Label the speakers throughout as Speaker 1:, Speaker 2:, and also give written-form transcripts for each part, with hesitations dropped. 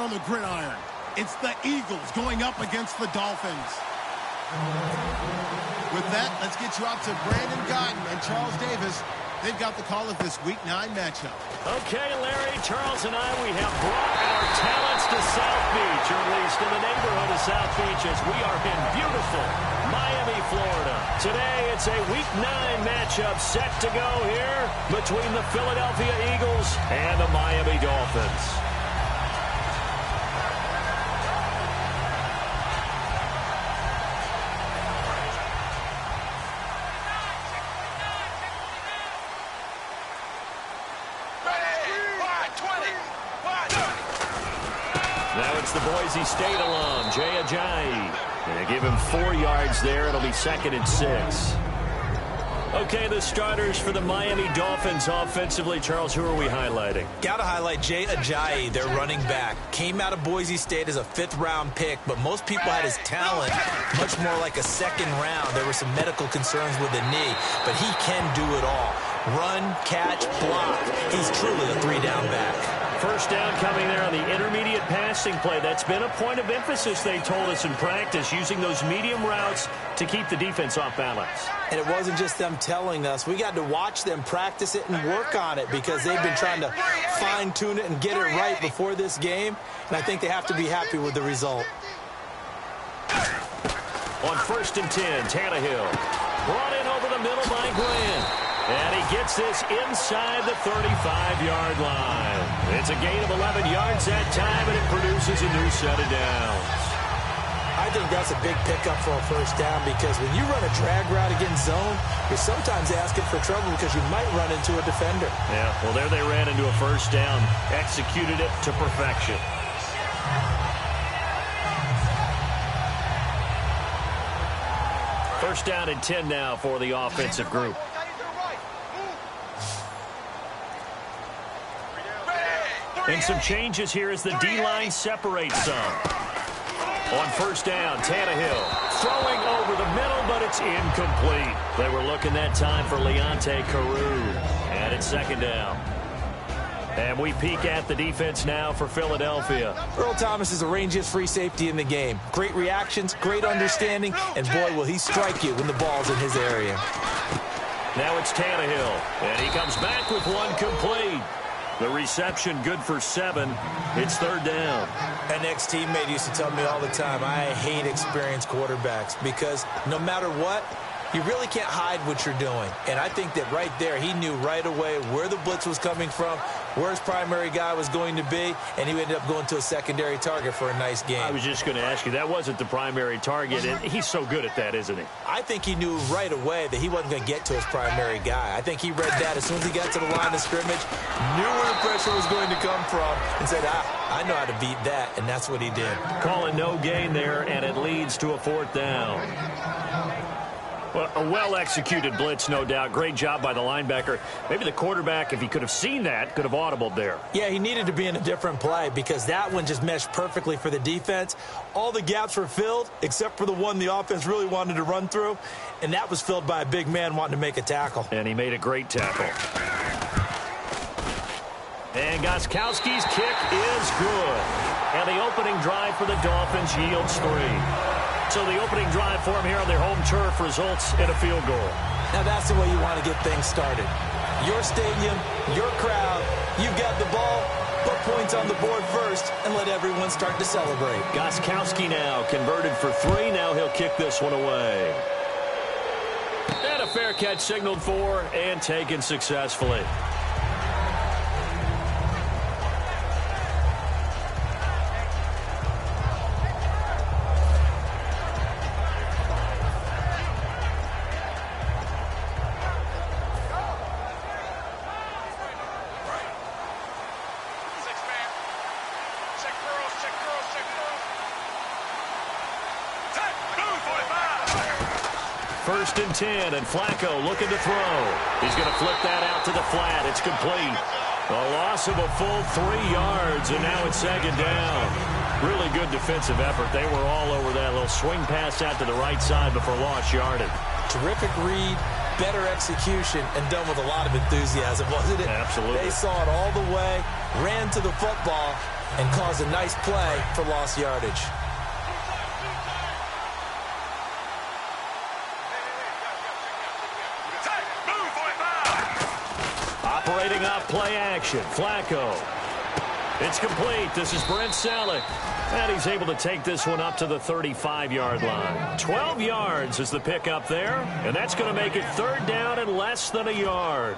Speaker 1: on the gridiron. It's the Eagles going up against the Dolphins. With that, let's get you out to Brandon Guyton and Charles Davis. They've got the call of this Week 9 matchup.
Speaker 2: Okay, Larry, Charles and I, we have brought our talents to South Beach, or at least in the neighborhood of South Beach, as we are in beautiful Miami, Florida. Today, it's a Week 9 matchup set to go here between the Philadelphia Eagles and the Miami Dolphins. Now it's the Boise State alum, Jay Ajayi. They give him 4 yards there. It'll be 2nd and 6. Okay, the starters for the Miami Dolphins offensively. Charles, who are we highlighting?
Speaker 3: Got to highlight Jay Ajayi, their running back. Came out of Boise State as a 5th-round pick, but most people had his talent much more like a 2nd round. There were some medical concerns with the knee, but he can do it all. Run, catch, block. He's truly a 3-down back.
Speaker 2: First down coming there on the intermediate passing play. That's been a point of emphasis, they told us in practice, using those medium routes to keep the defense off balance.
Speaker 3: And it wasn't just them telling us. We got to watch them practice it and work on it because they've been trying to fine-tune it and get it right before this game. And I think they have to be happy with the result.
Speaker 2: On 1st and 10, Tannehill. Brought in over the middle by Grant. And he gets this inside the 35-yard line. It's a gain of 11 yards that time, and it produces a new set of downs.
Speaker 3: I think that's a big pickup for a first down because when you run a drag route against zone, you're sometimes asking for trouble because you might run into a defender.
Speaker 2: Yeah, well, there they ran into a first down, executed it to perfection. First down and 10 now for the offensive group. And some changes here as the D-line separates some. On first down, Tannehill throwing over the middle, but it's incomplete. They were looking that time for Leonte Carew. And it's 2nd down. And we peek at the defense now for Philadelphia.
Speaker 3: Earl Thomas is the rangiest free safety in the game. Great reactions, great understanding, and boy, will he strike you when the ball's in his area.
Speaker 2: Now it's Tannehill, and he comes back with one complete. The reception good for 7. It's 3rd down.
Speaker 3: An ex-teammate used to tell me all the time, I hate experienced quarterbacks because no matter what, you really can't hide what you're doing. And I think that right there, he knew right away where the blitz was coming from, where his primary guy was going to be, and he ended up going to a secondary target for a nice game.
Speaker 2: I was just going to ask you, that wasn't the primary target, and he's so good at that, isn't he?
Speaker 3: I think he knew right away that he wasn't going to get to his primary guy. I think he read that as soon as he got to the line of scrimmage, knew where the pressure was going to come from, and said, I know how to beat that, and that's what he did.
Speaker 2: Calling no gain there, and it leads to a 4th down. Well, a well-executed blitz, no doubt. Great job by the linebacker. Maybe the quarterback, if he could have seen that, could have audibled there.
Speaker 3: Yeah, he needed to be in a different play because that one just meshed perfectly for the defense. All the gaps were filled except for the one the offense really wanted to run through, and that was filled by a big man wanting to make a tackle.
Speaker 2: And he made a great tackle. And Gostkowski's kick is good. And the opening drive for the Dolphins yields 3. So the opening drive for them here on their home turf results in a field goal.
Speaker 3: Now that's the way you want to get things started. Your stadium, your crowd, you've got the ball, put points on the board first, and let everyone start to celebrate.
Speaker 2: Gostkowski now converted for 3. Now he'll kick this one away. And a fair catch signaled for and taken successfully. First and 10, and Flacco looking to throw. He's going to flip that out to the flat. It's complete. A loss of a full 3 yards, and now it's 2nd down. Really good defensive effort. They were all over that little swing pass out to the right side before lost yardage.
Speaker 3: Terrific read, better execution, and done with a lot of enthusiasm, wasn't it?
Speaker 2: Absolutely.
Speaker 3: They saw it all the way, ran to the football, and cause a nice play for lost yardage.
Speaker 2: Operating off play action, Flacco. It's complete. This is Brent Selleck. And he's able to take this one up to the 35-yard line. 12 yards is the pickup there. And that's going to make it third down and less than a yard.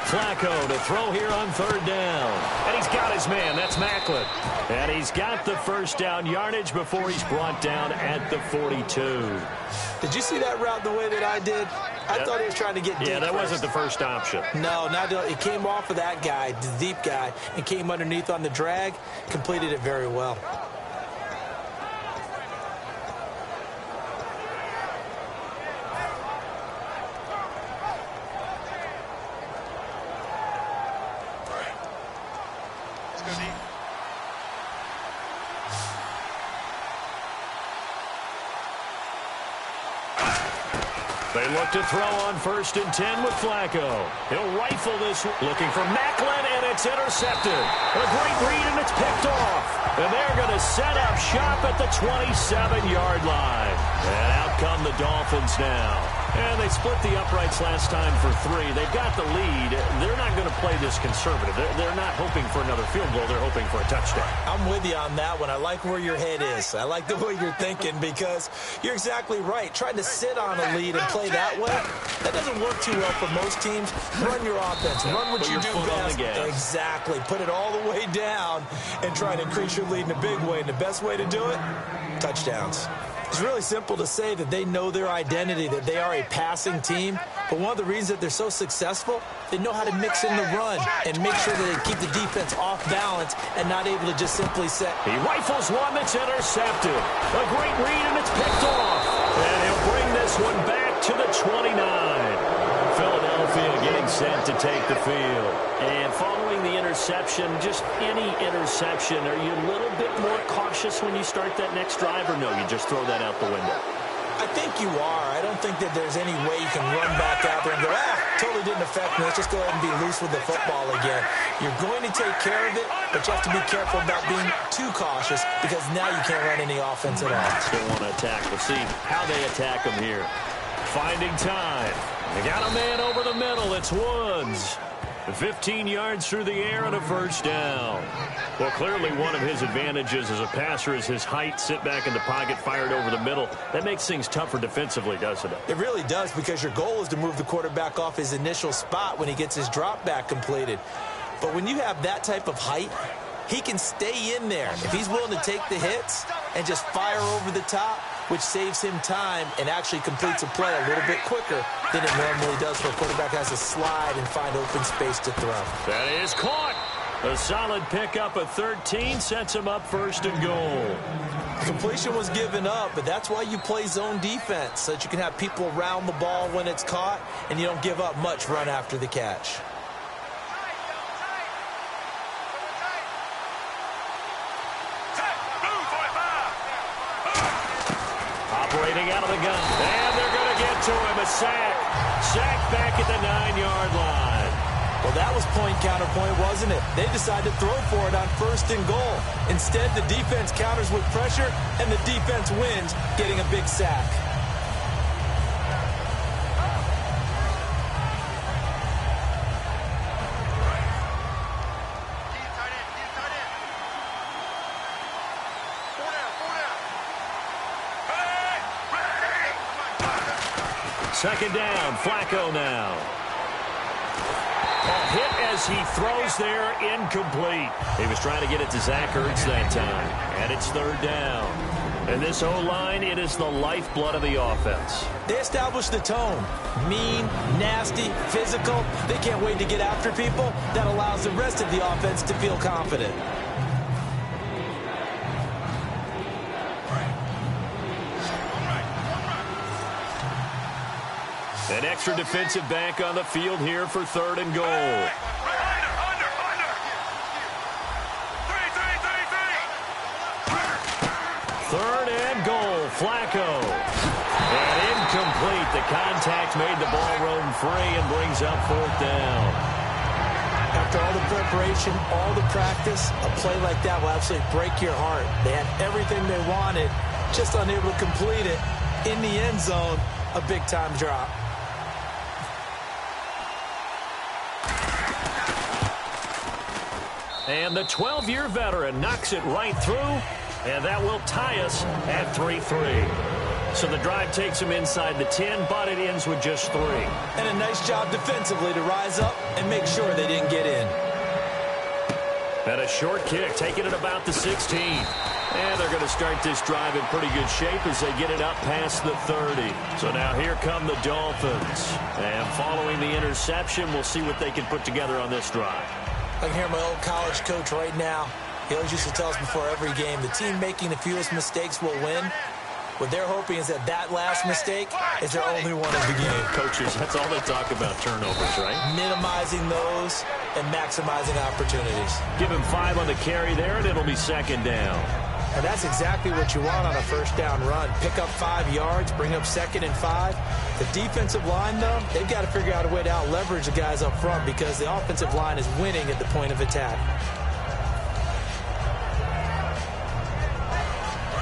Speaker 2: Flacco to throw here on third down. And he's got his man. That's Macklin. And he's got the first down yardage before he's brought down at the 42.
Speaker 3: Did you see that route the way that I did? I thought he was trying to get deep.
Speaker 2: Yeah, that wasn't the first option.
Speaker 3: No, it came off of that guy, the deep guy, and came underneath on the drag. Completed it very well.
Speaker 2: They look to throw on 1st and 10 with Flacco. He'll rifle this, looking for Macklin, and it's intercepted. A great read, and it's picked off. And they're going to set up shop at the 27-yard line. And out come the Dolphins now. And they split the uprights last time for 3. They've got the lead. They're not going to play this conservative. They're not hoping for another field goal. They're hoping for a touchdown.
Speaker 3: I'm with you on that one. I like where your head is. I like the way you're thinking because you're exactly right. Trying to sit on a lead and play that way, that doesn't work too well for most teams. Run your offense. Run what you do best. Exactly. Put it all the way down and try to increase your lead in a big way. And the best way to do it, touchdowns. It's really simple to say that they know their identity, that they are a passing team. But one of the reasons that they're so successful, they know how to mix in the run and make sure that they keep the defense off balance and not able to just simply set.
Speaker 2: He rifles one that's intercepted. A great read, and it's picked off. And he'll bring this one back to the 29. Philadelphia getting set to take the field. And following the interception, just any interception, are you a little bit more cautious when you start that next drive, or no, you just throw that out the window?
Speaker 3: I think you are. I don't think that there's any way you can run back out there and go, totally didn't affect me. Let's just go ahead and be loose with the football again. You're going to take care of it, but you have to be careful about being too cautious because now you can't run any offense at all.
Speaker 2: Still want to attack. We'll see how they attack them here. Finding time. They got a man over the middle. It's Woods. 15 yards through the air and a first down. Well, clearly one of his advantages as a passer is his height. Sit back in the pocket, fired over the middle. That makes things tougher defensively, doesn't it?
Speaker 3: It really does, because your goal is to move the quarterback off his initial spot when he gets his drop back completed. But when you have that type of height, he can stay in there. If he's willing to take the hits and just fire over the top, which saves him time and actually completes a play a little bit quicker than it normally does for a quarterback has to slide and find open space to throw.
Speaker 2: That is caught. A solid pickup of 13 sets him up 1st and goal.
Speaker 3: Completion was given up, but that's why you play zone defense, so that you can have people around the ball when it's caught and you don't give up much run after the catch.
Speaker 2: Operating out of the gun. And they're going to get to him. A sack. Sack back at the 9-yard line.
Speaker 3: Well, that was point counterpoint, wasn't it? They decided to throw for it on 1st and goal. Instead, the defense counters with pressure, and the defense wins, getting a big sack.
Speaker 2: Second down, Flacco now. A hit as he throws there, incomplete. He was trying to get it to Zach Ertz that time. And it's 3rd down. And this O-line, it is the lifeblood of the offense.
Speaker 3: They established the tone. Mean, nasty, physical. They can't wait to get after people. That allows the rest of the offense to feel confident.
Speaker 2: An extra defensive back on the field here for 3rd and goal. Flacco. And incomplete. The contact made the ball roam free and brings up 4th down.
Speaker 3: After all the preparation, all the practice, a play like that will absolutely break your heart. They had everything they wanted, just unable to complete it. In the end zone, a big-time drop.
Speaker 2: And the 12-year veteran knocks it right through, and that will tie us at 3-3. So the drive takes him inside the 10, but it ends with just 3.
Speaker 3: And a nice job defensively to rise up and make sure they didn't get in.
Speaker 2: And a short kick, taking it about the 16. And they're going to start this drive in pretty good shape as they get it up past the 30. So now here come the Dolphins. And following the interception, we'll see what they can put together on this drive.
Speaker 3: I can hear my old college coach right now. He always used to tell us before every game, the team making the fewest mistakes will win. What they're hoping is that last mistake is their only one of the game.
Speaker 2: Coaches, that's all they talk about, turnovers, right?
Speaker 3: Minimizing those and maximizing opportunities.
Speaker 2: Give him 5 on the carry there, and it'll be 2nd down.
Speaker 3: And that's exactly what you want on a 1st down run. Pick up 5 yards, bring up 2nd and 5. The defensive line, though, they've got to figure out a way to out-leverage the guys up front because the offensive line is winning at the point of attack.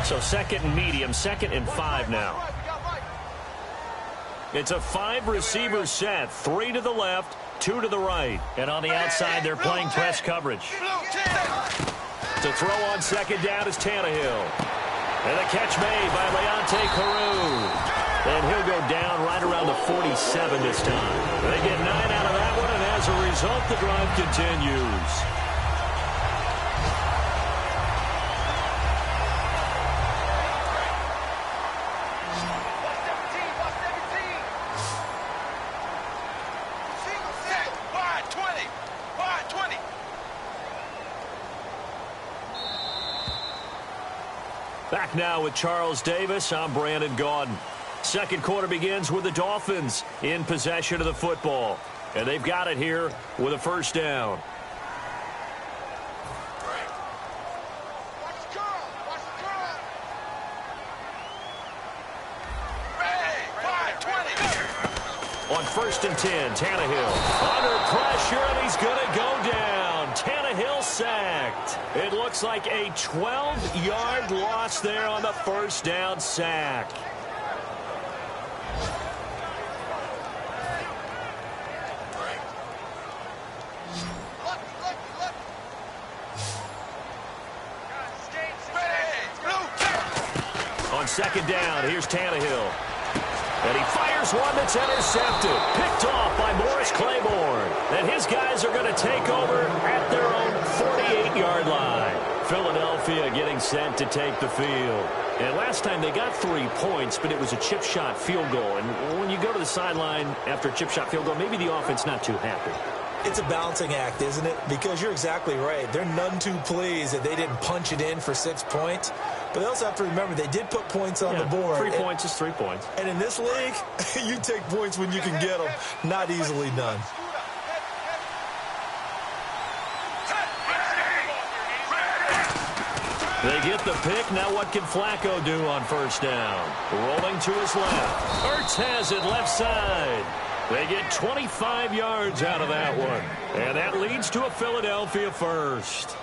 Speaker 2: So 2nd and medium, 2nd and 5 now. It's a 5-receiver set, 3 to the left, 2 to the right. And on the outside, they're playing press coverage. To throw on 2nd down is Tannehill. And the catch made by Leonte Carroo. And he'll go down right around the 47 this time. They get 9 out of that one, and as a result, the drive continues. Back now with Charles Davis. I'm Brandon Gaudin. 2nd quarter begins with the Dolphins in possession of the football. And they've got it here with a 1st down. On 1st and 10, Tannehill under pressure, and he's going to go down. Tannehill sacked. It looks like a 12-yard loss there on the 1st down sack. On 2nd down, here's Tannehill. And he fires one that's intercepted. Picked off by Morris Claiborne. And his guys are going to take over at their own 48-yard line. Philadelphia getting set to take the field. And last time they got 3 points, but it was a chip shot field goal. And when you go to the sideline after a chip shot field goal, maybe the offense not too happy.
Speaker 3: It's a balancing act, isn't it? Because you're exactly right. They're none too pleased that they didn't punch it in for 6 points. But they also have to remember they did put points on the board.
Speaker 2: 3 points is 3 points.
Speaker 3: And in this league, you take points when you can get them. Not easily done.
Speaker 2: They get the pick. Now what can Flacco do on 1st down? Rolling to his left. Ertz has it left side. They get 25 yards out of that one. And that leads to a Philadelphia 1st.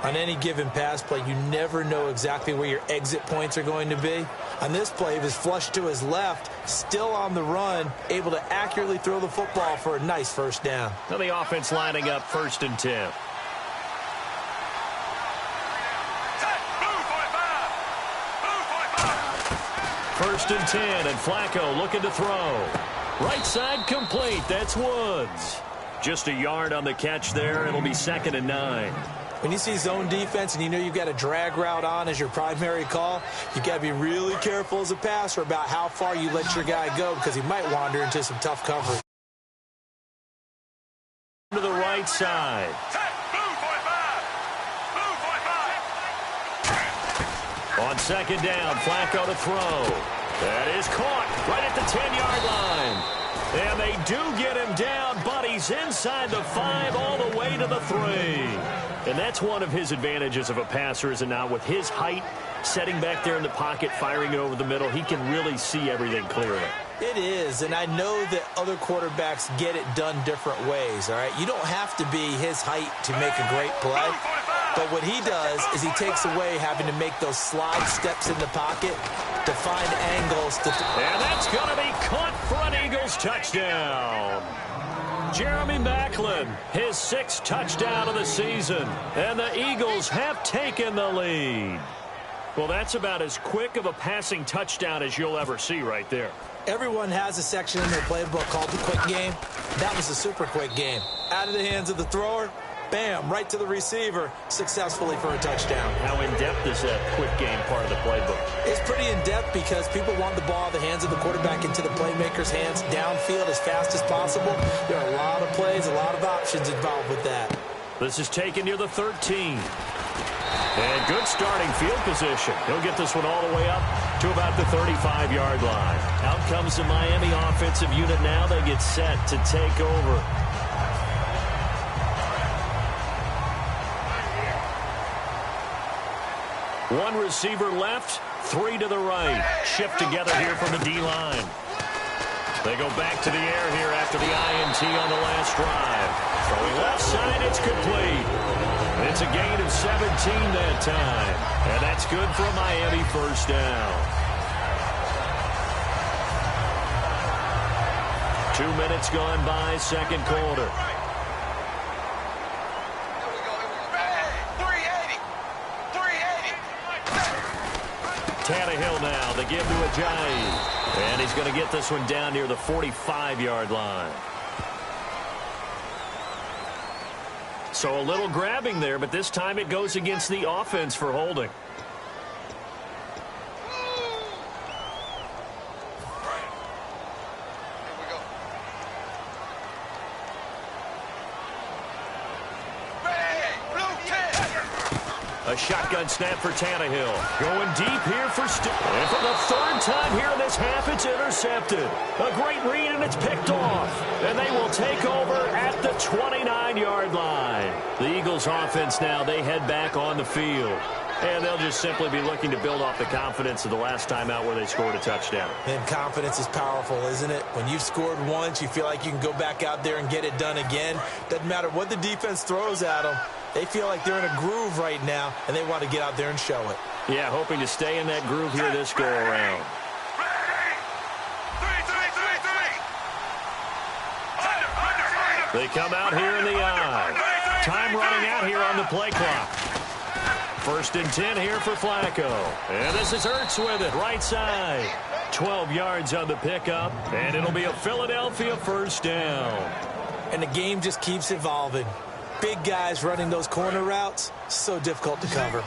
Speaker 3: On any given pass play, you never know exactly where your exit points are going to be. On this play, he was flushed to his left, still on the run, able to accurately throw the football for a nice 1st down.
Speaker 2: Now the offense lining up 1st and 10. First and 10, and Flacco looking to throw. Right side complete. That's Woods. Just a yard on the catch there. It'll be 2nd and 9.
Speaker 3: When you see zone defense and you know you've got a drag route on as your primary call, you've got to be really careful as a passer about how far you let your guy go because he might wander into some tough coverage.
Speaker 2: To the right side. On 2nd down, Flacco to throw. That is caught right at the 10-yard line. And they do get him down, but he's inside the 5 all the way to the 3. And that's one of his advantages of a passer, is it not? With his height, Sitting back there in the pocket, firing over the middle, he can really see everything clearly.
Speaker 3: It is, and I know that other quarterbacks get it done different ways, all right? You don't have to be his height to make a great play, but what he does is he takes away having to make those slide steps in the pocket to find angles.
Speaker 2: And that's going to be caught for an Eagles touchdown. Jeremy Maclin, his 6th touchdown of the season, and the Eagles have taken the lead. Well, that's about as quick of a passing touchdown as you'll ever see right there.
Speaker 3: Everyone has a section in their playbook called the quick game. That was a super quick game. Out of the hands of the thrower, bam, right to the receiver, successfully for a touchdown.
Speaker 2: How in-depth is that quick game part of the playbook?
Speaker 3: It's pretty in-depth because people want the ball out of the hands of the quarterback into the playmaker's hands downfield as fast as possible. There are a lot of plays, a lot of options involved with that.
Speaker 2: This is taken near the 13. And good starting field position. He'll get this one all the way up to about the 35-yard line. Out comes the Miami offensive unit now. They get set to take over. One receiver left, 3 to the right. Shift together here from the D-line. They go back to the air here after the INT on the last drive. Throwing left side, it's complete. It's a gain of 17 that time. And that's good for a Miami first down. 2 minutes gone by, second quarter. Tannehill now, they give to Ajayi. And he's going to get this one down near the 45-yard line. So a little grabbing there, but this time it goes against the offense for holding. A shotgun snap for Tannehill. Going deep here for and for the 3rd time here in this half, it's intercepted. A great read, and it's picked off. And they will take over at the 29-yard line. The Eagles offense now, they head back on the field. And they'll just simply be looking to build off the confidence of the last time out where they scored a touchdown.
Speaker 3: And confidence is powerful, isn't it? When you've scored once, you feel like you can go back out there and get it done again. Doesn't matter what the defense throws at them. They feel like they're in a groove right now, and they want to get out there and show it.
Speaker 2: Yeah, hoping to stay in that groove here this go-around. They come out here in the eye. Time running out here on the play clock. 1st and 10 here for Flacco. And this is Ertz with it, right side. 12 yards on the pickup, and it'll be a Philadelphia first down.
Speaker 3: And the game just keeps evolving. Big guys running those corner routes, so difficult to cover.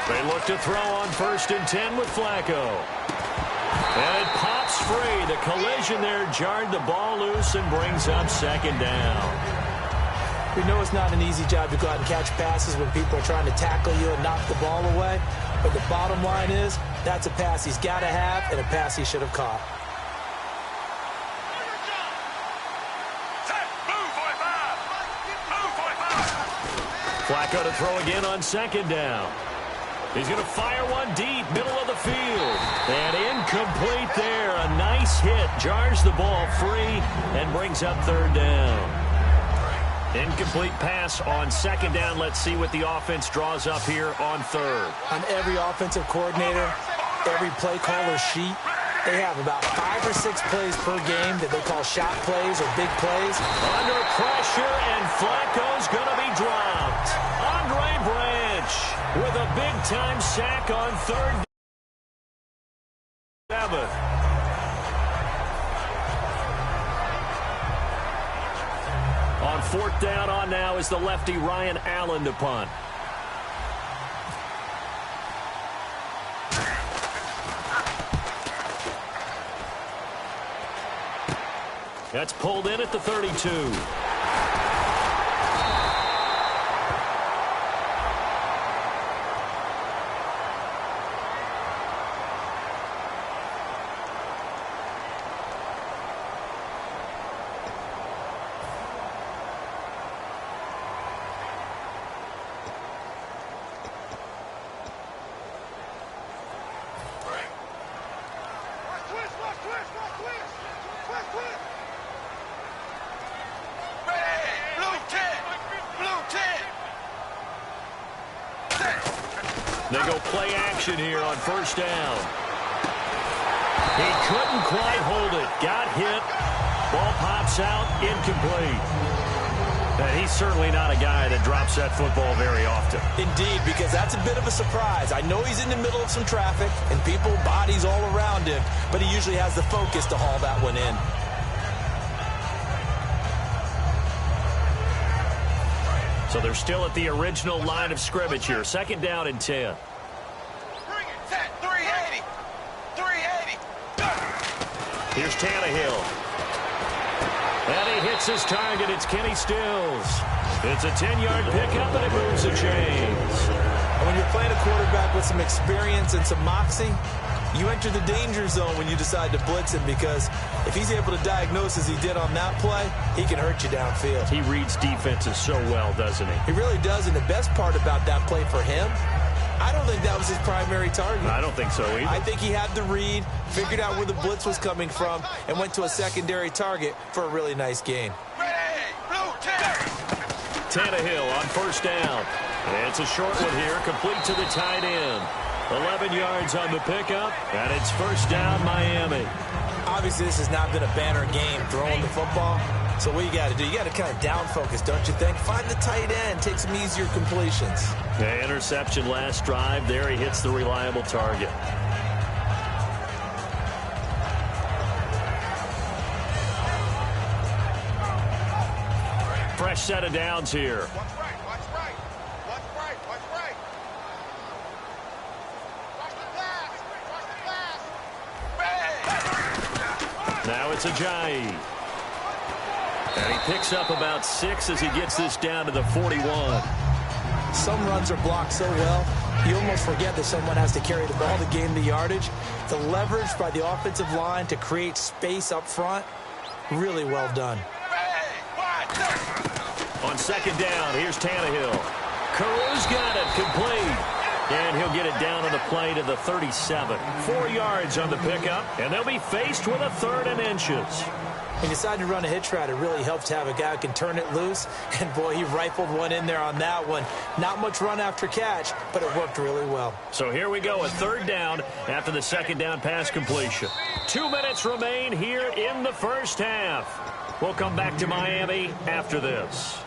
Speaker 2: They look to throw on 1st and 10 with Flacco. And it pops free. The collision there jarred the ball loose and brings up 2nd down.
Speaker 3: We know it's not an easy job to go out and catch passes when people are trying to tackle you and knock the ball away. But the bottom line is, that's a pass he's got to have and a pass he should have caught.
Speaker 2: Flacco to throw again on 2nd down. He's going to fire one deep, middle of the field. And incomplete there. A nice hit. Jars the ball free and brings up 3rd down. Incomplete pass on 2nd down. Let's see what the offense draws up here on 3rd.
Speaker 3: On every offensive coordinator, every play caller sheet, they have about 5 or 6 plays per game that they call shot plays or big plays.
Speaker 2: Under pressure, and Flacco's going to be dropped. Andre Branch with a big-time sack on 3rd down. On 4th down on now is the lefty Ryan Allen to punt. That's pulled in at the 32. They go play action here on first down. He couldn't quite hold it. Got hit. Ball pops out. Incomplete. And he's certainly not a guy that drops that football very often.
Speaker 3: Indeed, because that's a bit of a surprise. I know he's in the middle of some traffic and people, bodies all around him, but he usually has the focus to haul that one in.
Speaker 2: So they're still at the original line of scrimmage here. Second down and 10.
Speaker 4: Bring it, 10, 380. 380.
Speaker 2: Here's Tannehill. And he hits his target. It's Kenny Stills. It's a 10-yard pickup, and it moves the chains.
Speaker 3: And when you're playing a quarterback with some experience and some moxie, you enter the danger zone when you decide to blitz him, because if he's able to diagnose as he did on that play, he can hurt you downfield.
Speaker 2: He reads defenses so well, doesn't he?
Speaker 3: He really does, and the best part about that play for him, I don't think that was his primary target.
Speaker 2: I don't think so either.
Speaker 3: I think he had the read, figured out where the blitz was coming from, and went to a secondary target for a really nice gain.
Speaker 4: Ready, blue 10.
Speaker 2: Tannehill on first down. And it's a short one here, complete to the tight end. 11 yards on the pickup, and it's first down, Miami.
Speaker 3: Obviously, this has not been a banner game throwing the football. So what you got to do, you got to kind of down focus, don't you think? Find the tight end, take some easier completions.
Speaker 2: The interception last drive. There he hits the reliable target. Fresh set of downs here.
Speaker 4: Watch right, watch right. Watch right, watch right. Watch the pass. Ready.
Speaker 2: Now it's Ajayi. And he picks up about 6 as he gets this down to the 41.
Speaker 3: Some runs are blocked so well, you almost forget that someone has to carry the ball to gain the yardage. The leverage by the offensive line to create space up front, really well done.
Speaker 2: On second down, here's Tannehill. Carew's got it, complete. And he'll get it down on the play to the 37. 4 yards on the pickup, and they'll be faced with a 3rd and inches.
Speaker 3: He decided to run a hitch route. It really helps to have a guy who can turn it loose. And, boy, he rifled one in there on that one. Not much run after catch, but it worked really well.
Speaker 2: So here we go, a 3rd down after the second down pass completion. 2 minutes remain here in the first half. We'll come back to Miami after this.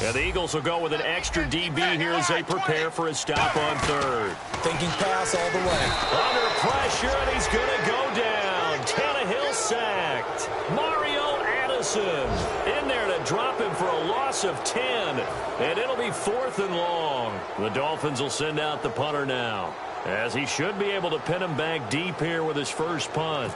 Speaker 2: And the Eagles will go with an extra DB here as they prepare for a stop on 3rd.
Speaker 3: Thinking pass all the way.
Speaker 2: Under pressure, and he's going to go down. Tannehill sacked. Mario Addison in there to drop him for a loss of 10. And it'll be 4th and long. The Dolphins will send out the punter now, as he should be able to pin him back deep here with his first punt.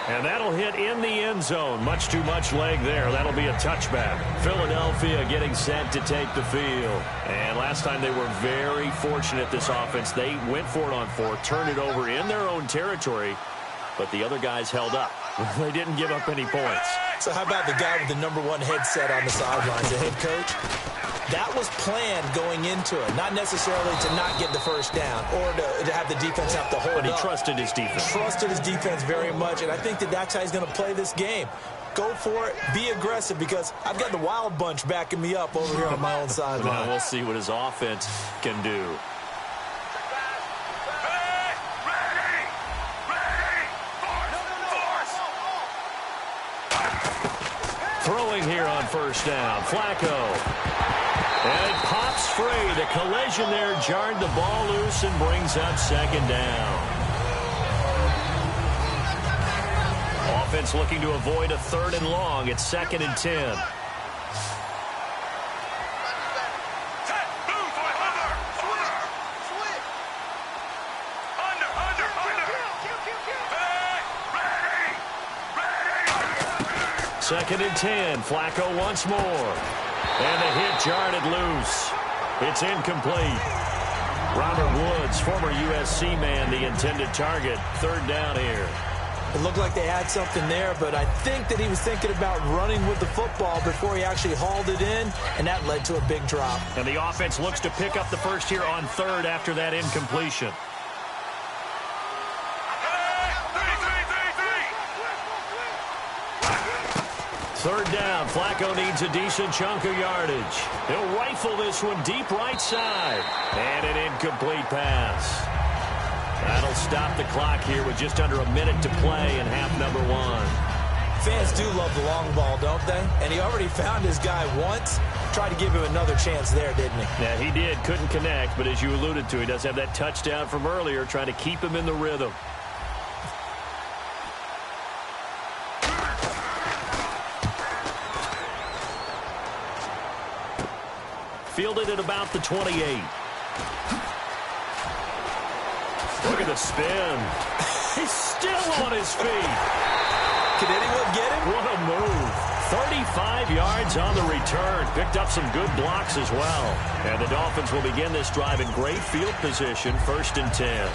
Speaker 2: And that'll hit in the end zone. Much too much leg there. That'll be a touchback. Philadelphia getting set to take the field. And last time they were very fortunate, this offense. They went for it on 4th, turned it over in their own territory, but the other guys held up. They didn't give up any points.
Speaker 3: So how about the guy with the #1 headset on the sidelines, the head coach? That was planned going into it, not necessarily to not get the first down or to have the defense have to hold up.
Speaker 2: But he trusted his defense.
Speaker 3: Trusted his defense very much, and I think that that's how he's going to play this game. Go for it, be aggressive, because I've got the wild bunch backing me up over here on my own sideline.
Speaker 2: Now we'll see what his offense can do. Throwing here on first down, Flacco. And it pops free. The collision there jarred the ball loose and brings up second down. Offense looking to avoid a 3rd and long. It's 2nd and 10. Second and 10. Flacco once more. And the hit jarred it loose. It's incomplete. Robert Woods, former USC man, the intended target. 3rd down here.
Speaker 3: It looked like they had something there, but I think that he was thinking about running with the football before he actually hauled it in, and that led to a big drop.
Speaker 2: And the offense looks to pick up the first here on third after that incompletion. Third down, Flacco needs a decent chunk of yardage. He'll rifle this one deep right side. And an incomplete pass. That'll stop the clock here with just under a minute to play in half number one.
Speaker 3: Fans do love the long ball, don't they? And he already found his guy once. Tried to give him another chance there, didn't he?
Speaker 2: Yeah, he did. Couldn't connect, but as you alluded to, he does have that touchdown from earlier, trying to keep him in the rhythm. Fielded at about the 28. Look at the spin. He's still on his feet.
Speaker 3: Can anyone get him?
Speaker 2: What a move. 35 yards on the return. Picked up some good blocks as well. And the Dolphins will begin this drive in great field position, 1st and 10.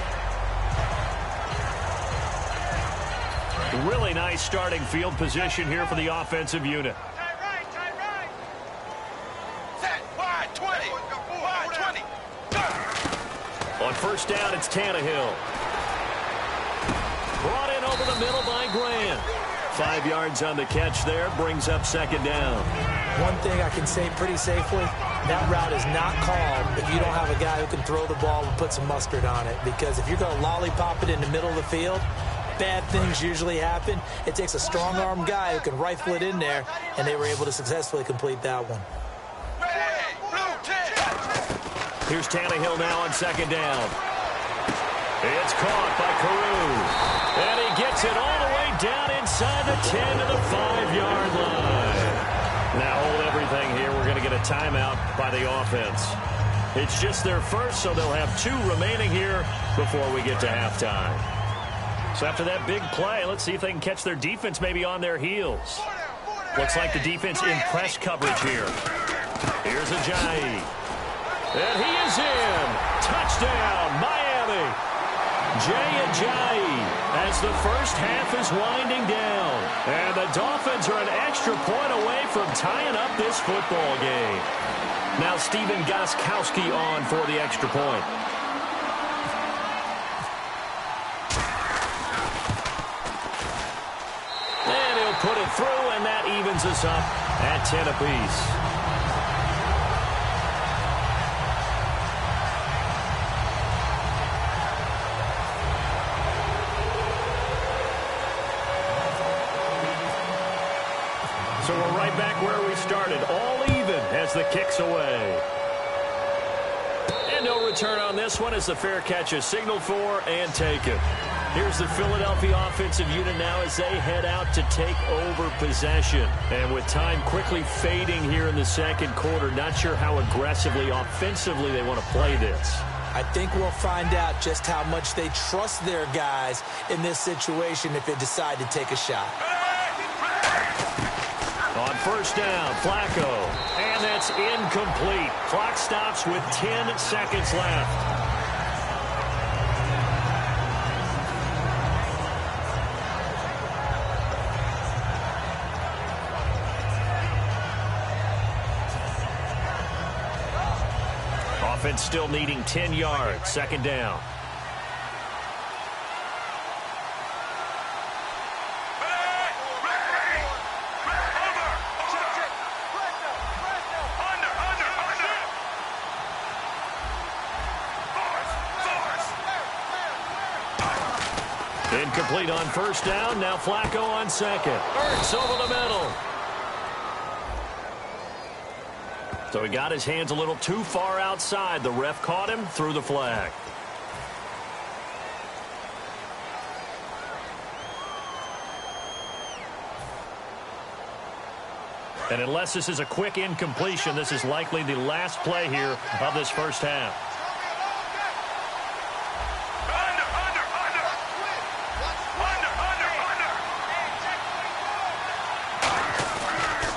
Speaker 2: Really nice starting field position here for the offensive unit. On first down, it's Tannehill. Brought in over the middle by Grant. 5 yards on the catch there, brings up 2nd down.
Speaker 3: One thing I can say pretty safely, that route is not called if you don't have a guy who can throw the ball and put some mustard on it. Because if you're going to lollipop it in the middle of the field, bad things usually happen. It takes a strong-arm guy who can rifle it in there, and they were able to successfully complete that one.
Speaker 2: Here's Tannehill now on 2nd down. It's caught by Carew. And he gets it all the way down inside the 10 to the 5-yard line. Now hold everything here. We're going to get a timeout by the offense. It's just their first, so they'll have 2 remaining here before we get to halftime. So after that big play, let's see if they can catch their defense maybe on their heels. Looks like the defense in press coverage here. Here's Ajayi. And he is in. Touchdown, Miami. Jay Ajayi as the first half is winding down. And the Dolphins are an extra point away from tying up this football game. Now Stephen Gostkowski on for the extra point. And he'll put it through, and that evens us up at 10 apiece. So we're right back where we started, all even as the kick's away. And no return on this one as the fair catch is signaled for and taken. Here's the Philadelphia offensive unit now as they head out to take over possession. And with time quickly fading here in the second quarter, not sure how aggressively, offensively they want to play this.
Speaker 3: I think we'll find out just how much they trust their guys in this situation if they decide to take a shot.
Speaker 2: On first down, Flacco. And that's incomplete. Clock stops with 10 seconds left. Offense still needing 10 yards. 2nd down. Incomplete on first down. Now Flacco on 2nd. Ertz over the middle. So he got his hands a little too far outside. The ref caught him, threw the flag. And unless this is a quick incompletion, this is likely the last play here of this first half.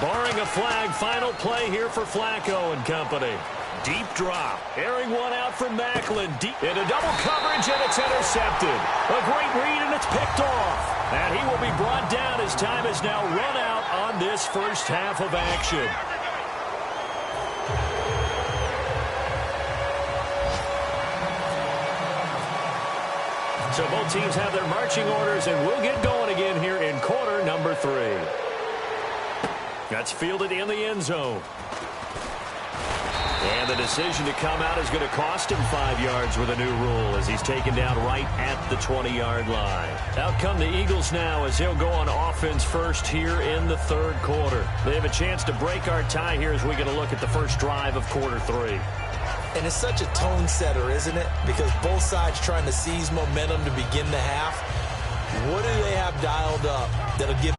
Speaker 2: Barring a flag. Final play here for Flacco and company. Deep drop. Airing one out from Macklin. Deep into double coverage, and it's intercepted. A great read, and it's picked off. And he will be brought down as time is now run out on this first half of action. So both teams have their marching orders, and we'll get going again here in quarter number 3. That's fielded in the end zone. And the decision to come out is going to cost him 5 yards with a new rule as he's taken down right at the 20-yard line. Out come the Eagles now as he'll go on offense first here in the third quarter. They have a chance to break our tie here as we get a look at the first drive of quarter 3.
Speaker 3: And it's such a tone setter, isn't it? Because both sides trying to seize momentum to begin the half. What do they have dialed up that'll give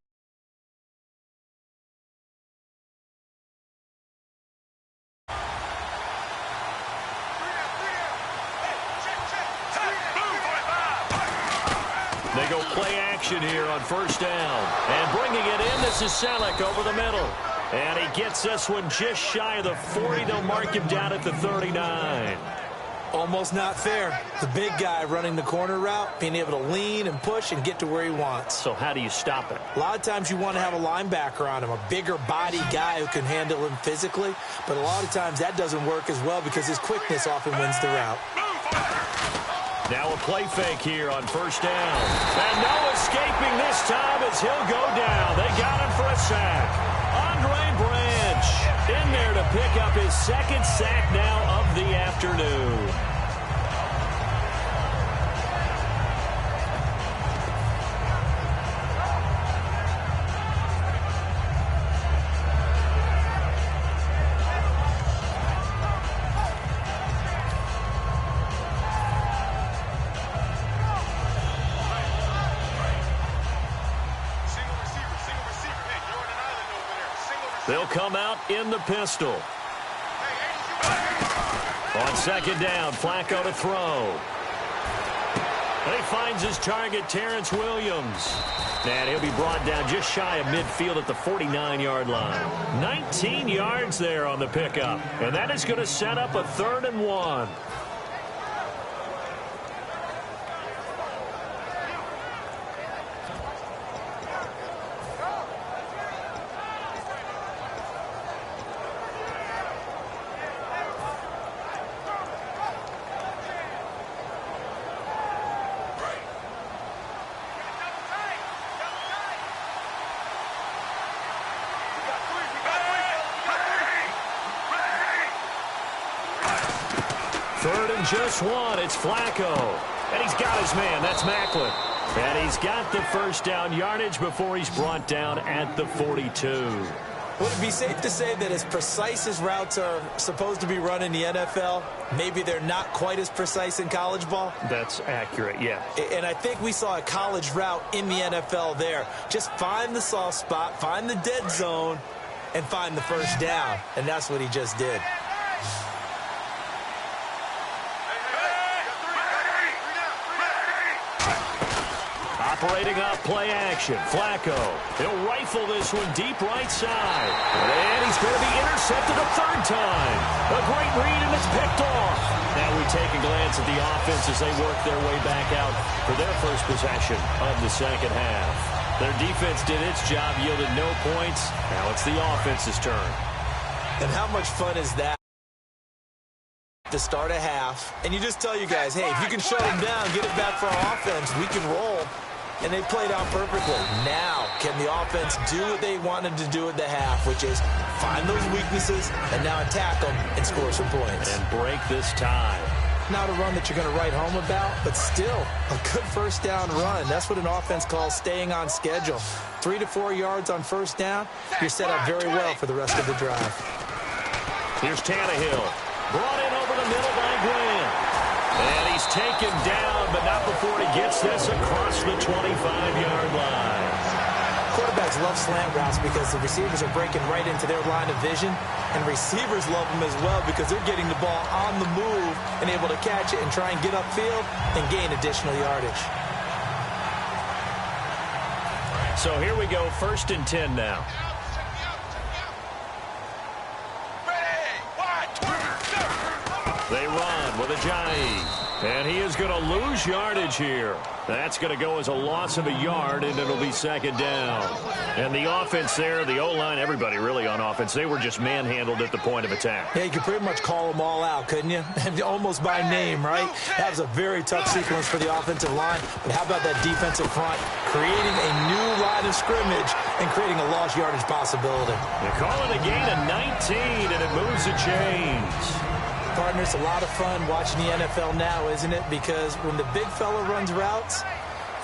Speaker 2: They go play action here on first down. And bringing it in, this is Selleck over the middle. And he gets this one just shy of the 40. They'll mark him down at the 39.
Speaker 3: almost not fair? The big guy running the corner route, being able to lean and push and get to where he wants.
Speaker 2: So how do you stop it?
Speaker 3: A lot of times you want to have a linebacker on him, a bigger body guy who can handle him physically. But a lot of times that doesn't work as well because his quickness often wins the route.
Speaker 2: Now a play fake here on first down. And no escaping this time as he'll go down. They got him for a sack. Andre Branch in there to pick up his second sack now of the afternoon. They'll come out in the pistol. On second down, Flacco to throw. And he finds his target, Terrence Williams. And he'll be brought down just shy of midfield at the 49-yard line. 19 yards there on the pickup. And that is going to set up a 3rd and 1. Just one. It's Flacco. And he's got his man. That's Macklin. And he's got the first down yardage before he's brought down at the 42.
Speaker 3: Would it be safe to say that as precise as routes are supposed to be run in the NFL, maybe they're not quite as precise in college ball?
Speaker 2: That's accurate, yeah.
Speaker 3: And I think we saw a college route in the NFL there. Just find the soft spot, find the dead zone, and find the first down. And that's what he just did.
Speaker 2: Operating up play action. Flacco. He'll rifle this one deep right side. And he's going to be intercepted a 3rd time. A great read, and it's picked off. Now we take a glance at the offense as they work their way back out for their first possession of the second half. Their defense did its job, yielded no points. Now it's the offense's turn.
Speaker 3: And how much fun is that? To start a half, and you just tell you guys, hey, if you can shut them down, get it back for our offense, we can roll. And they played out perfectly. Now, can the offense do what they wanted to do at the half, which is find those weaknesses and now attack them and score some points.
Speaker 2: And break this tie.
Speaker 3: Not a run that you're going to write home about, but still a good first down run. That's what an offense calls staying on schedule. 3 to 4 yards on first down, you're set up very well for the rest of the drive.
Speaker 2: Here's Tannehill. Brought in over the middle by Grant. And he's taken down, but not before he gets this across the 25-yard line.
Speaker 3: Quarterbacks love slant routes because the receivers are breaking right into their line of vision, and receivers love them as well because they're getting the ball on the move and able to catch it and try and get upfield and gain additional yardage.
Speaker 2: So here we go, 1st and 10 now. run with Ajayi. And he is going to lose yardage here. That's going to go as a loss of a yard, and it'll be second down. And the offense there, the O-line, everybody really on offense, they were just manhandled at the point of attack.
Speaker 3: Yeah, you could pretty much call them all out, couldn't you? Almost by name, right? That was a very tough sequence for the offensive line. But how about that defensive front creating a new line of scrimmage and creating a lost yardage possibility?
Speaker 2: They call it a gain of 19, and it moves the chains.
Speaker 3: Partner, it's a lot of fun watching the NFL now, isn't it? Because when the big fella runs routes,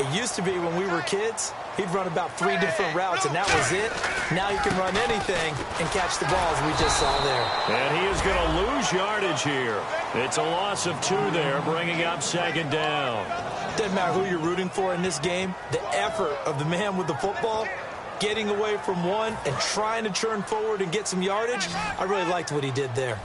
Speaker 3: it used to be when we were kids, he'd run about 3 different routes, and that was it. Now he can run anything and catch the balls we just saw there.
Speaker 2: And he is going to lose yardage here. It's a loss of 2 there, bringing up second down.
Speaker 3: Doesn't matter who you're rooting for in this game. The effort of the man with the football, getting away from one and trying to turn forward and get some yardage, I really liked what he did there.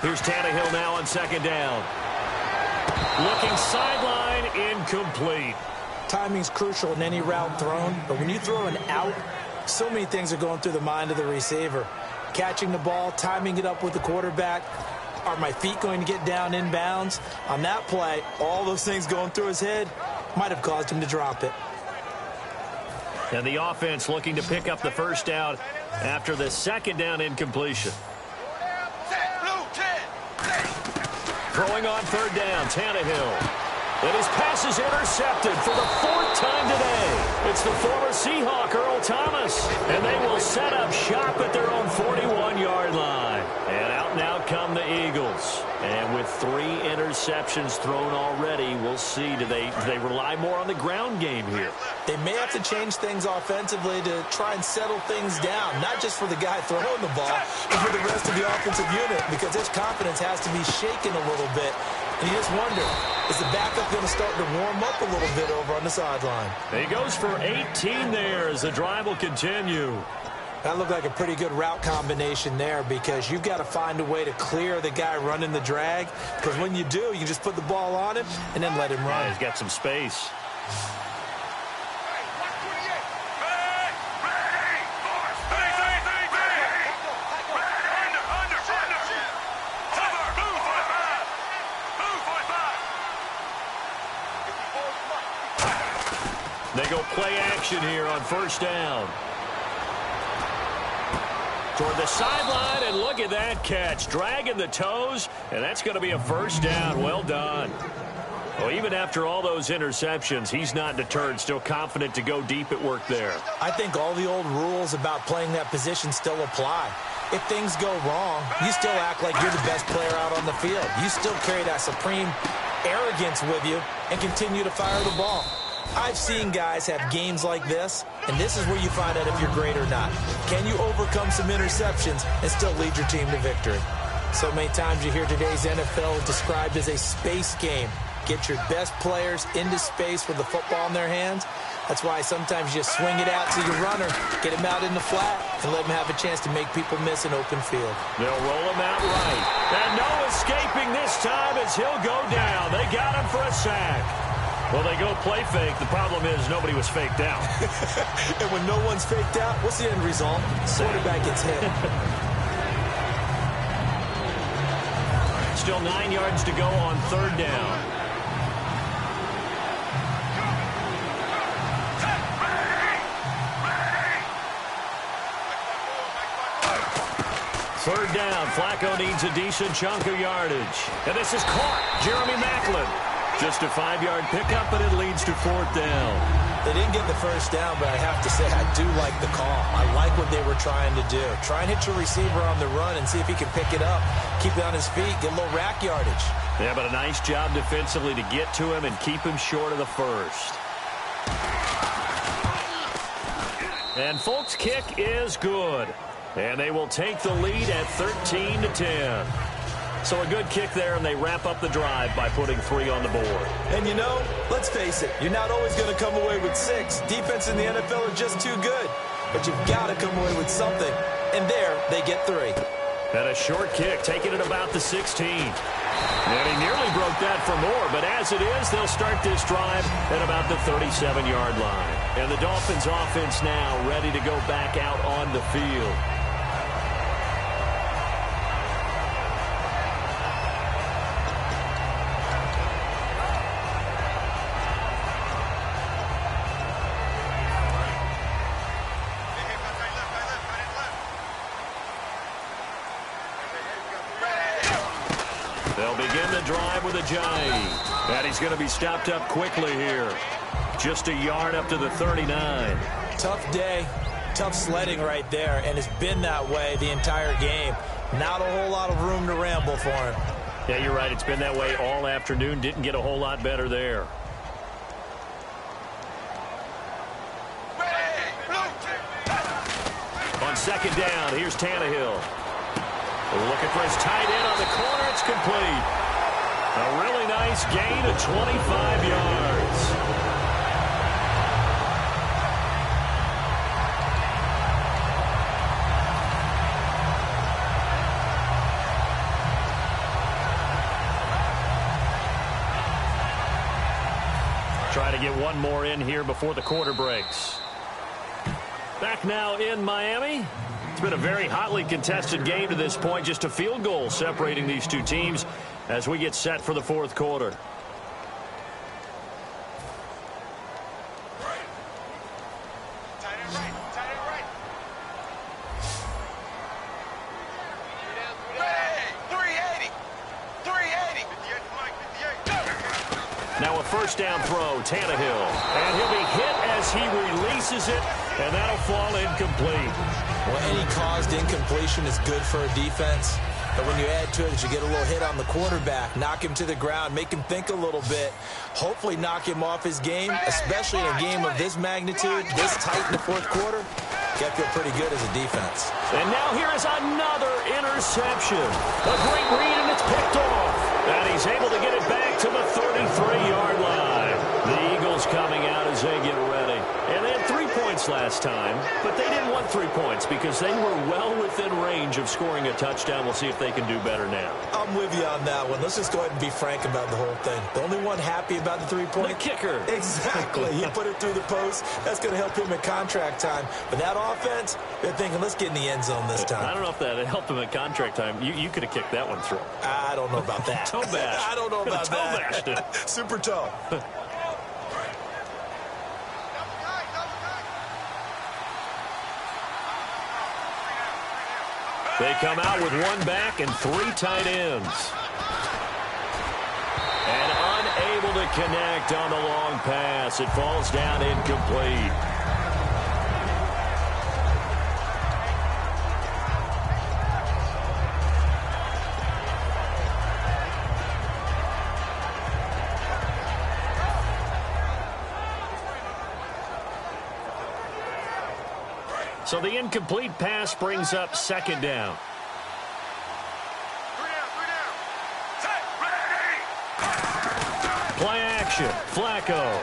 Speaker 2: Here's Tannehill now on second down. Looking sideline, incomplete.
Speaker 3: Timing's crucial in any route thrown, but when you throw an out, so many things are going through the mind of the receiver. Catching the ball, timing it up with the quarterback. Are my feet going to get down in bounds? On that play, all those things going through his head might have caused him to drop it.
Speaker 2: And the offense looking to pick up the first down after the second down incompletion. Throwing on third down, Tannehill. And his pass is intercepted for the 4th time today. It's the former Seahawk, Earl Thomas. And they will set up shop at their own 41-yard line. And out now come the Eagles. And with 3 interceptions thrown already, we'll see. Do they rely more on the ground game here?
Speaker 3: They may have to change things offensively to try and settle things down, not just for the guy throwing the ball, but for the rest of the offensive unit, because his confidence has to be shaken a little bit. And you just wonder, is the backup going to start to warm up a little bit over on the sideline?
Speaker 2: He goes for 18 there as the drive will continue.
Speaker 3: That looked like a pretty good route combination there, because you've got to find a way to clear the guy running the drag, because when you do, you just put the ball on him and then let him run.
Speaker 2: Yeah, he's got some space. They go play action here on first down. Toward the sideline, and look at that catch. Dragging the toes, and that's going to be a first down. Well done. Well, even after all those interceptions, he's not deterred, still confident to go deep at work there.
Speaker 3: I think all the old rules about playing that position still apply. If things go wrong, you still act like you're the best player out on the field. You still carry that supreme arrogance with you and continue to fire the ball. I've seen guys have games like this, and this is where you find out if you're great or not. Can you overcome some interceptions and still lead your team to victory? So many times you hear today's NFL described as a space game. Get your best players into space with the football in their hands. That's why sometimes you swing it out to your runner, get him out in the flat, and let him have a chance to make people miss an open field.
Speaker 2: They'll roll him out right. And no escaping this time as he'll go down. They got him for a sack. Well, they go play fake. The problem is nobody was faked out.
Speaker 3: And when no one's faked out, what's the end result? Quarterback gets hit.
Speaker 2: Still 9 yards to go on third down. Third down. Flacco needs a decent chunk of yardage. And this is caught. Jeremy Maclin. Just a 5-yard pickup, and it leads to fourth down.
Speaker 3: They didn't get the first down, but I have to say I do like the call. I like what they were trying to do. Try and hit your receiver on the run and see if he can pick it up, keep it on his feet, get a little rack yardage.
Speaker 2: Yeah, but a nice job defensively to get to him and keep him short of the first. And Folk's kick is good. And they will take the lead at 13-10. So a good kick there, and they wrap up the drive by putting 3 on the board.
Speaker 3: And you know, let's face it, you're not always going to come away with 6. Defense in the NFL are just too good. But you've got to come away with something. And there, they get 3.
Speaker 2: And a short kick, taking it about the 16. And he nearly broke that for more, but as it is, they'll start this drive at about the 37-yard line. And the Dolphins offense now ready to go back out on the field. They'll begin the drive with a Jai. And he's going to be stopped up quickly here. Just a yard up to the 39.
Speaker 3: Tough day, tough sledding right there, and it's been that way the entire game. Not a whole lot of room to ramble for him.
Speaker 2: Yeah, you're right. It's been that way all afternoon. Didn't get a whole lot better there. On second down, here's Tannehill. Looking for his tight end on the corner. It's complete. A really nice gain of 25 yards. Try to get one more in here before the quarter breaks. Back now in Miami. It's been a very hotly contested game to this point. Just a field goal separating these two teams as we get set for the fourth quarter. Now a first down throw, Tannehill. And he'll be hit as he releases it, and that'll fall incomplete.
Speaker 3: Well, any caused incompletion is good for a defense. But when you add to it that you get a little hit on the quarterback, knock him to the ground, make him think a little bit, hopefully knock him off his game, especially in a game of this magnitude, this tight in the fourth quarter. Got to feel pretty good as a defense.
Speaker 2: And now here is another interception. A great read, and it's picked off. And he's able to get it back to the 33-yard line. The Eagles coming out as they get ready. And they had 3 points last time, but they didn't want 3 points because they were well within range of scoring a touchdown. We'll see if they can do better now.
Speaker 3: I'm with you on that one. Let's just go ahead and be frank about the whole thing. The only one happy about the 3-point?
Speaker 2: The kicker.
Speaker 3: Exactly. He put it through the post. That's going to help him in contract time. But that offense, they're thinking, let's get in the end zone this time.
Speaker 2: I don't know if that helped him in contract time. You could have kicked that one through.
Speaker 3: I don't know about that.
Speaker 2: Toe bash.
Speaker 3: I don't know about
Speaker 2: toe
Speaker 3: that.
Speaker 2: Bashed it.
Speaker 3: Super toe.
Speaker 2: They come out with one back and 3 tight ends. And unable to connect on the long pass. It falls down incomplete. So the incomplete pass brings up second down. Play action. Flacco.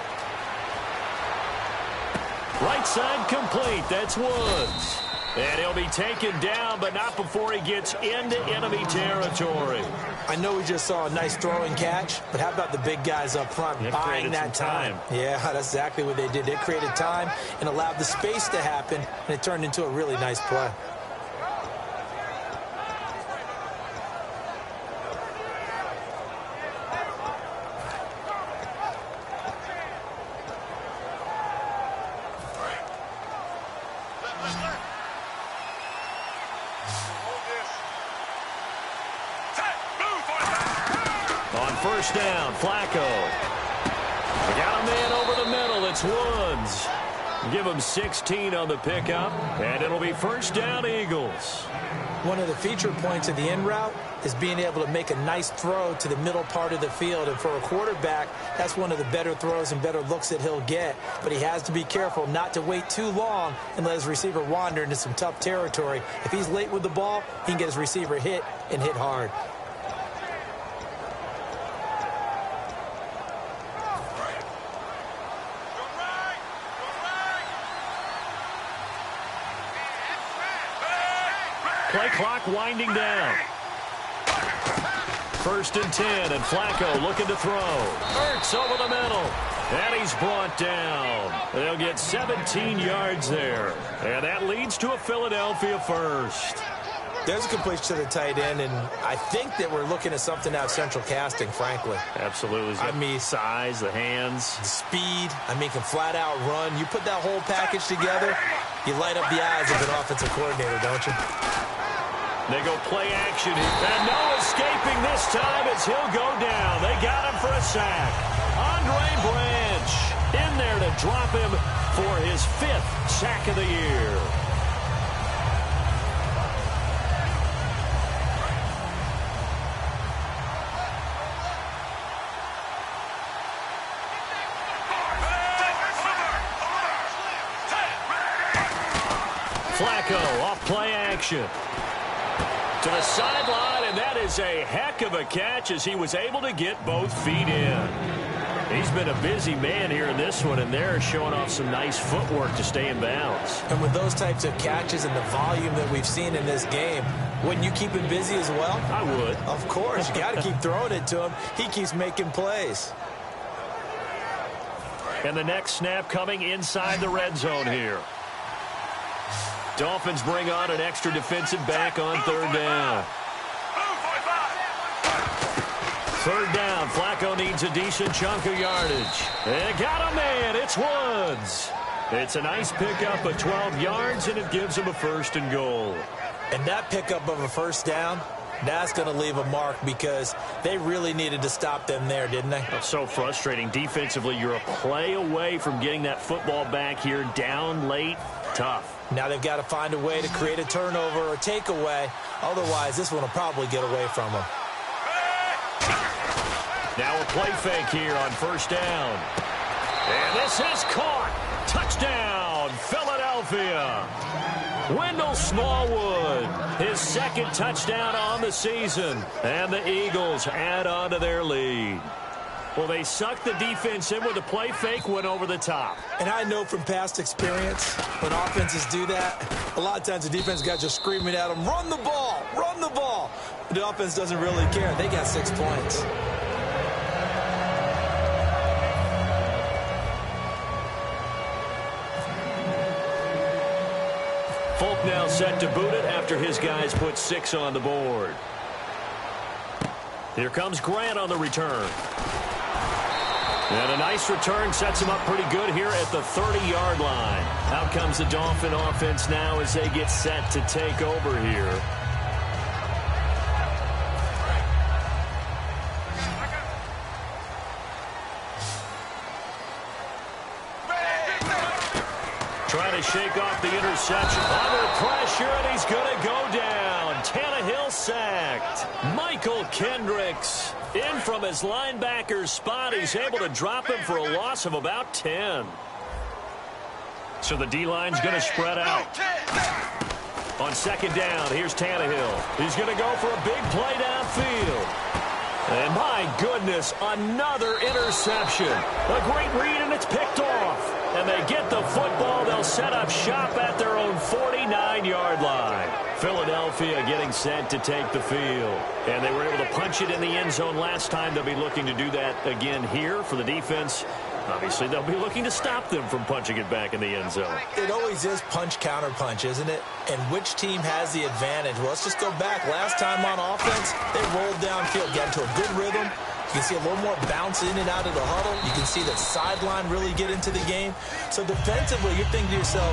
Speaker 2: Right side complete. That's Woods. And he'll be taken down, but not before he gets into enemy territory.
Speaker 3: I know we just saw a nice throwing catch, but how about the big guys up front buying that time? Yeah, that's exactly what they did. They created time and allowed the space to happen, and it turned into a really nice play.
Speaker 2: First down, Flacco. We got a man over the middle. It's Woods. Give him 16 on the pickup, and it'll be first down, Eagles.
Speaker 3: One of the feature points of the in route is being able to make a nice throw to the middle part of the field. And for a quarterback, that's one of the better throws and better looks that he'll get. But he has to be careful not to wait too long and let his receiver wander into some tough territory. If he's late with the ball, he can get his receiver hit and hit hard.
Speaker 2: Play clock winding down. 1st and 10, and Flacco looking to throw. Ertz over the middle, and he's brought down. They'll get 17 yards there, and that leads to a Philadelphia first.
Speaker 3: There's a completion to the tight end, and I think that we're looking at something out of central casting, frankly.
Speaker 2: Absolutely.
Speaker 3: I mean,
Speaker 2: size, the hands.
Speaker 3: the speed, can flat out run. You put that whole package together, you light up the eyes of an offensive coordinator, don't you?
Speaker 2: They go play action, and no escaping this time as he'll go down. They got him for a sack. Andre Branch in there to drop him for his 5th sack of the year. Flacco off play action. To the sideline, and that is a heck of a catch as he was able to get both feet in. He's been a busy man here in this one, and they're showing off some nice footwork to stay in bounds.
Speaker 3: And with those types of catches and the volume that we've seen in this game, wouldn't you keep him busy as well?
Speaker 2: I would.
Speaker 3: Of course. You got to keep throwing it to him. He keeps making plays.
Speaker 2: And the next snap coming inside the red zone here. Dolphins bring on an extra defensive back on 3rd down. 3rd down. Flacco needs a decent chunk of yardage. They got a man. It's Woods. It's a nice pickup of 12 yards, and it gives him a 1st and goal.
Speaker 3: And that pickup of a 1st down, that's going to leave a mark because they really needed to stop them there, didn't they?
Speaker 2: That's so frustrating. Defensively, you're a play away from getting that football back here down late. Tough.
Speaker 3: Now they've got to find a way to create a turnover or takeaway. Otherwise, this one will probably get away from them.
Speaker 2: Now a play fake here on 1st down. And this is caught. Touchdown, Philadelphia. Wendell Smallwood, his 2nd touchdown on the season. And the Eagles add on to their lead. Well, they sucked the defense in with a play fake, went over the top.
Speaker 3: And I know from past experience, when offenses do that, a lot of times the defense guys are screaming at them, run the ball, run the ball. The offense doesn't really care. They got 6 points.
Speaker 2: Folk now set to boot it after his guys put 6 on the board. Here comes Grant on the return. And a nice return sets him up pretty good here at the 30-yard line. Out comes the Dolphin offense now as they get set to take over here. Trying to shake off the interception. Under pressure, and he's going to go down. Tannehill sacked. Michael Kendricks in from his linebacker's spot. He's able to drop him for a loss of about 10. So the D-line's going to spread out. On 2nd down, here's Tannehill. He's going to go for a big play downfield. And my goodness, another interception. A great read, and it's picked off. And they get the football. They'll set up shop at their own 49-yard line. Philadelphia getting set to take the field. And they were able to punch it in the end zone last time. They'll be looking to do that again here for the defense. Obviously, they'll be looking to stop them from punching it back in the end zone.
Speaker 3: It always is punch-counter-punch, isn't it? And which team has the advantage? Well, let's just go back. Last time on offense, they rolled downfield, got into a good rhythm. You can see a little more bounce in and out of the huddle. You can see that sideline really get into the game. So defensively, you're thinking to yourself,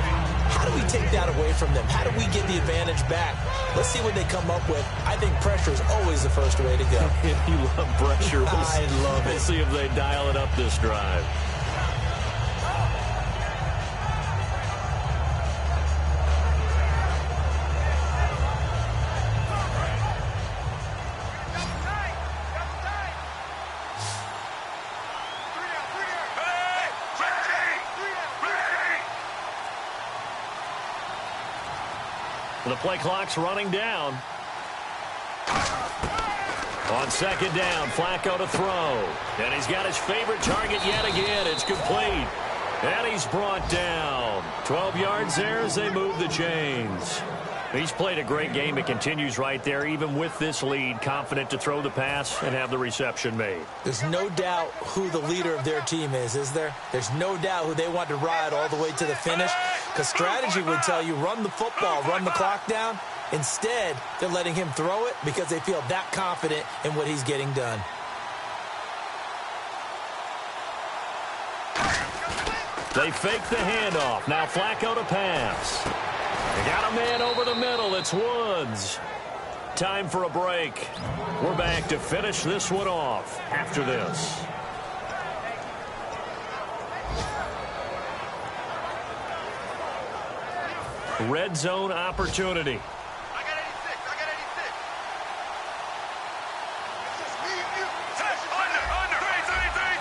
Speaker 3: how do we take that away from them? How do we get the advantage back? Let's see what they come up with. I think pressure is always the first way to go.
Speaker 2: You love pressure.
Speaker 3: I love it.
Speaker 2: We'll see if they dial it up this drive. The play clock's running down. On 2nd down, Flacco to throw. And he's got his favorite target yet again. It's complete. And he's brought down. 12 yards there as they move the chains. He's played a great game. It continues right there, even with this lead, confident to throw the pass and have the reception made.
Speaker 3: There's no doubt who the leader of their team is there? There's no doubt who they want to ride all the way to the finish, because strategy would tell you run the football, run the clock down. Instead, they're letting him throw it because they feel that confident in what he's getting done.
Speaker 2: They fake the handoff. Now Flacco to pass. They got a man over the middle. It's Woods. Time for a break. We're back to finish this one off after this. Red zone opportunity.
Speaker 4: I got 86. I got 86. It's just me and you. Under.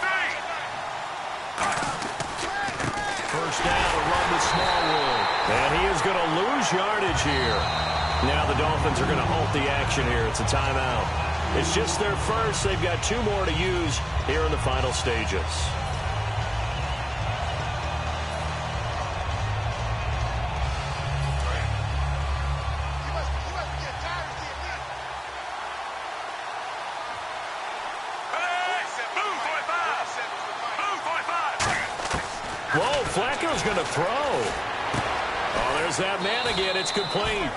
Speaker 4: 3.
Speaker 2: First down to run with Smallwood. And he is going to lose yardage here. Now the Dolphins are going to halt the action here. It's a timeout. It's just their first. They've got 2 more to use here in the final stages.
Speaker 4: You must get tired of seeing me. Blue 45.
Speaker 2: Whoa, Flacco's going to throw. Oh, there's that man again. It's complete.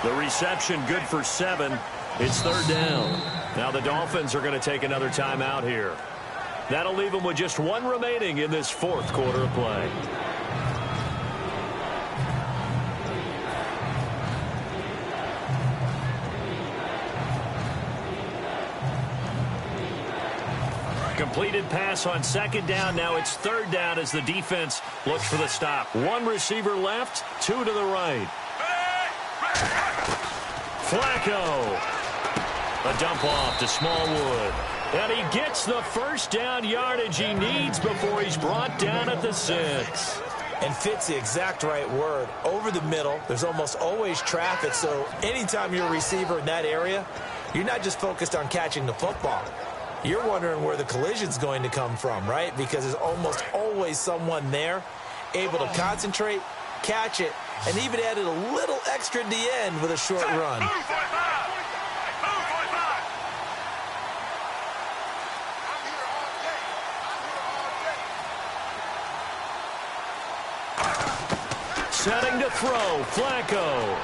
Speaker 2: The reception good for 7. It's 3rd down. Now the Dolphins are going to take another timeout here. That'll leave them with just 1 remaining in this 4th quarter of play. Completed pass on 2nd down. Now it's 3rd down as the defense looks for the stop. 1 receiver left, 2 to the right. Flacco. A dump off to Smallwood. And he gets the first down yardage he needs before he's brought down at the 6.
Speaker 3: And fits the exact right word. Over the middle, there's almost always traffic, so anytime you're a receiver in that area, you're not just focused on catching the football. You're wondering where the collision's going to come from, right? Because there's almost always someone there able to concentrate, catch it, and even added a little extra at the end with a short run.
Speaker 2: Setting to throw, Flacco.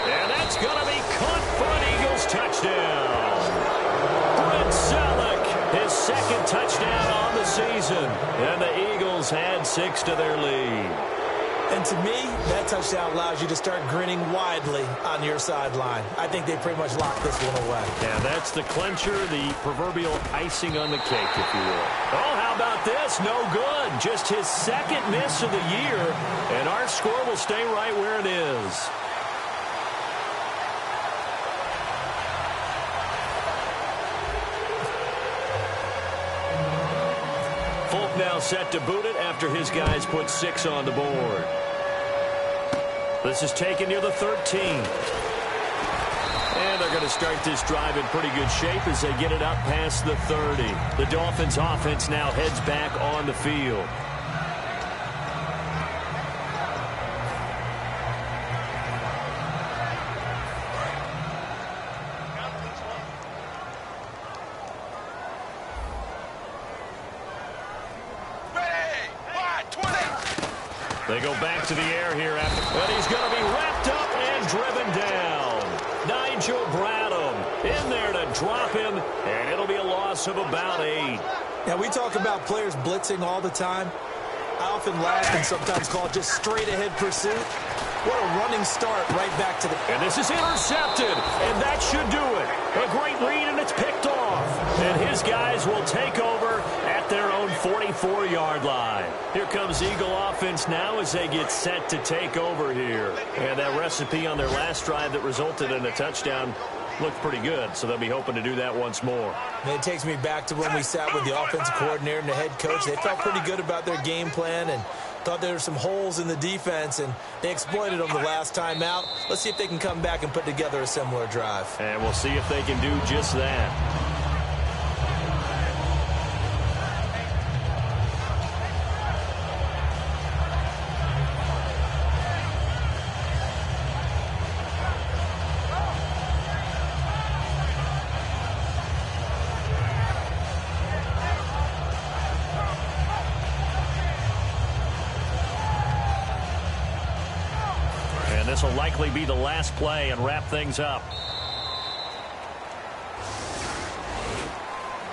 Speaker 2: And that's going to be caught for an Eagles touchdown. Brent Selleck, his 2nd touchdown on the season. And the Eagles add 6 to their lead.
Speaker 3: And to me, that touchdown allows you to start grinning widely on your sideline. I think they pretty much locked this one away.
Speaker 2: Yeah, that's the clincher, the proverbial icing on the cake, if you will. Oh, how about this? No good. Just his 2nd miss of the year, and our score will stay right where it is. Folk now set to boot it after his guys put 6 on the board. This is taken near the 13. And they're going to start this drive in pretty good shape as they get it up past the 30. The Dolphins offense now heads back on the field. They go back to the air here after, but he's going to be wrapped up and driven down. Nigel Bradham in there to drop him, and it'll be a loss of about 8.
Speaker 3: Now, we talk about players blitzing all the time. I often laugh and sometimes call it just straight-ahead pursuit. What a running start right back to the...
Speaker 2: And this is intercepted, and that should do it. A great read, and it's picked off. And his guys will take over at their own 44-yard line. Here comes Eagle offense now as they get set to take over here. And that recipe on their last drive that resulted in a touchdown looked pretty good, so they'll be hoping to do that once more.
Speaker 3: And it takes me back to when we sat with the offensive coordinator and the head coach. They felt pretty good about their game plan and thought there were some holes in the defense, and they exploited them the last time out. Let's see if they can come back and put together a similar drive.
Speaker 2: And we'll see if they can do just that. And this will likely be the last play and wrap things up.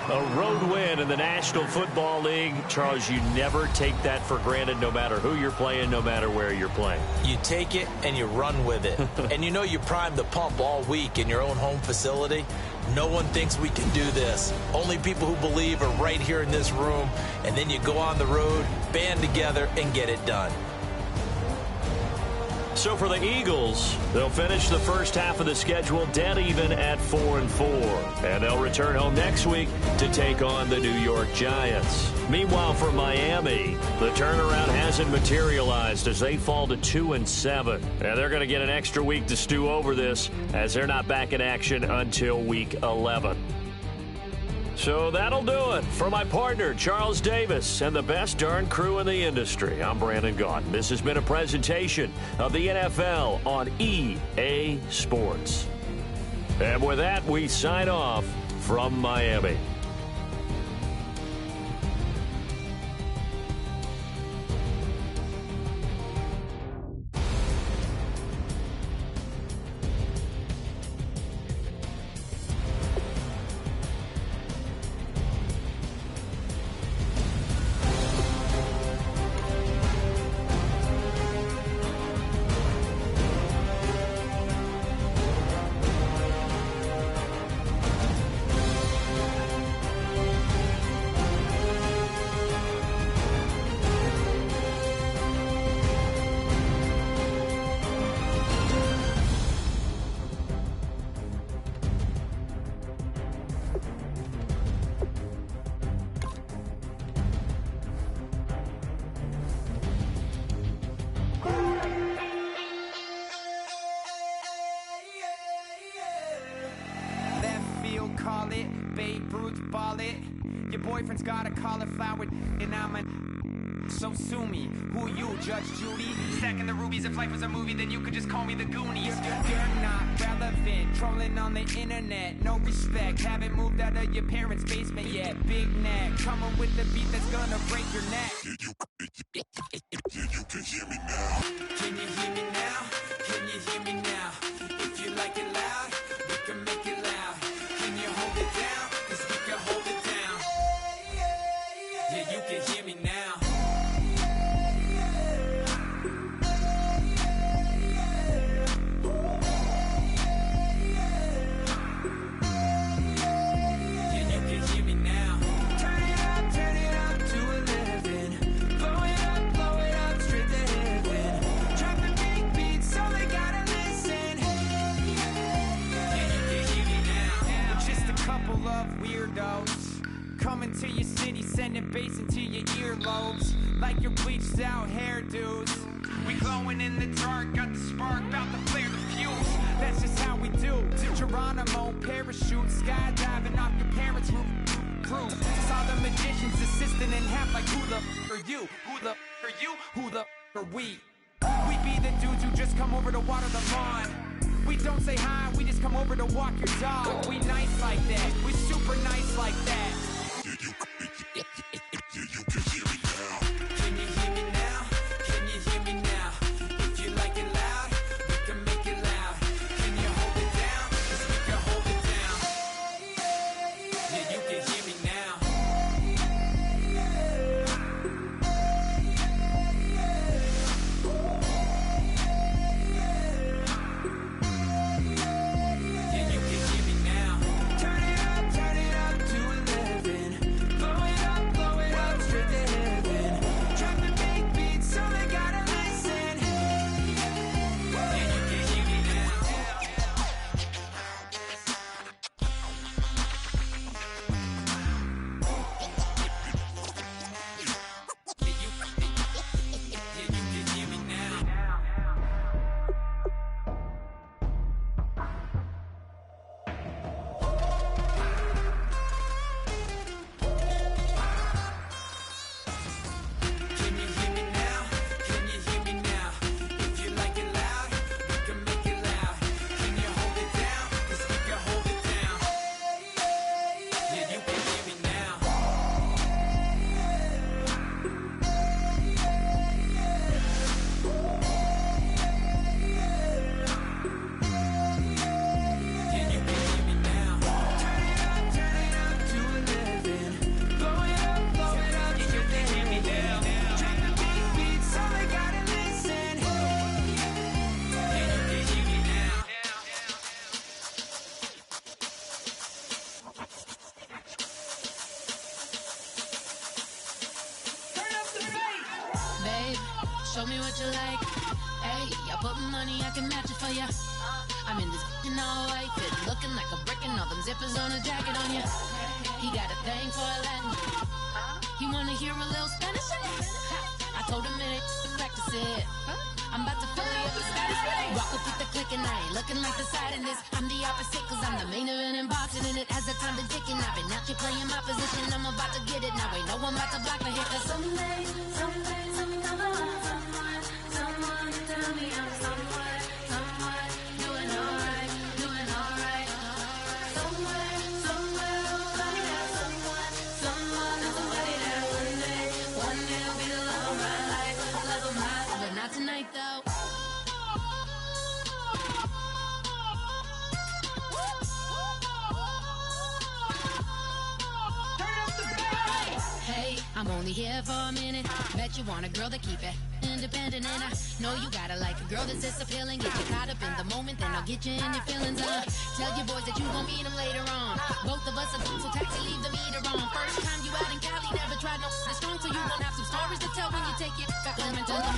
Speaker 2: A road win in the National Football League. Charles, you never take that for granted, no matter who you're playing, no matter where you're playing.
Speaker 3: You take it and you run with it. And you know you primed the pump all week in your own home facility. No one thinks we can do this. Only people who believe are right here in this room. And then you go on the road, band together, and get it done.
Speaker 2: So for the Eagles, they'll finish the first half of the schedule dead even at 4-4. And they'll return home next week to take on the New York Giants. Meanwhile, for Miami, the turnaround hasn't materialized as they fall to 2-7. And they're going to get an extra week to stew over this as they're not back in action until week 11. So that'll do it for my partner, Charles Davis, and the best darn crew in the industry. I'm Brandon Gaudin. This has been a presentation of the NFL on EA Sports. And with that, we sign off from Miami.
Speaker 5: Call it, Babe Ruth ball it. Your boyfriend's got a cauliflower and I'm a... So sue me, who you, Judge Judy? Stacking the rubies, if life was a movie, then you could just call me the Goonies. You're not relevant, trolling on the internet. No respect, haven't moved out of your parents' basement yet. Big neck, coming with the beat that's gonna break your neck.
Speaker 4: You can hear me now.
Speaker 5: Can you hear me now? Can you hear me now? If you like it loud, we can make it loud. Can you hold it down? 'Cause we can hold it down. Yeah, you can hear me now. Yeah, you can hear me now. Turn it up to 11. Blow it up straight to heaven. Drop the big beats so they gotta listen. Yeah, you can hear me now. We're just a couple of weirdos coming to your city, sending bass into your earlobes like your bleached out hairdos. We glowing in the dark, got the spark, about to flare the fuse. That's just how we do. To Geronimo, parachute, skydiving off your parents' roof. Crew. Saw the magician's assistant in half like who the are you? Who the are you? Who the are we? We be the dudes who just come over to water the lawn. We don't say hi, we just come over to walk your dog. We nice like that, we super nice like that.
Speaker 4: You can hear me now.
Speaker 5: Can you hear me now? Can you hear me now? If you like it loud, we can make it loud. Can you hold it down? 'Cause we can hold it down. Yeah, you can hear me now. Yeah, you can hear me now. Turn it up to 11.
Speaker 6: me what you like. Hey, I put money, I can match it for ya. I'm in this all white fit, looking like a brick and all them zippers on a jacket on ya. He got a thing for a Latin. He wanna hear a little Spanish in it. I told him it ain't practice it. I'm about to fill you up with Spanish. Walk up with the click and I ain't looking like the side in this. I'm the opposite cause I'm the main event in boxing and it has the time been ticking. I've been out here playing my position. I'm about to get it now. Ain't no one about to block my hit cause someday I'm the one. Someone tell me I'm someone doing alright. Somewhere, somebody that somebody that one day will be the love of my life, but not tonight though. Hey, I'm only here for a minute. Bet you want a girl to keep it independent, and I know you gotta like a girl that's just appealing. Get you caught up in the moment, then I'll get you in your feelings. Tell your boys that you gon' meet them later on. Both of us are so taxi, leave the meter on. First time you out in Cali, never tried no strong, so you gon' have some stories to tell when you take it back home and tell them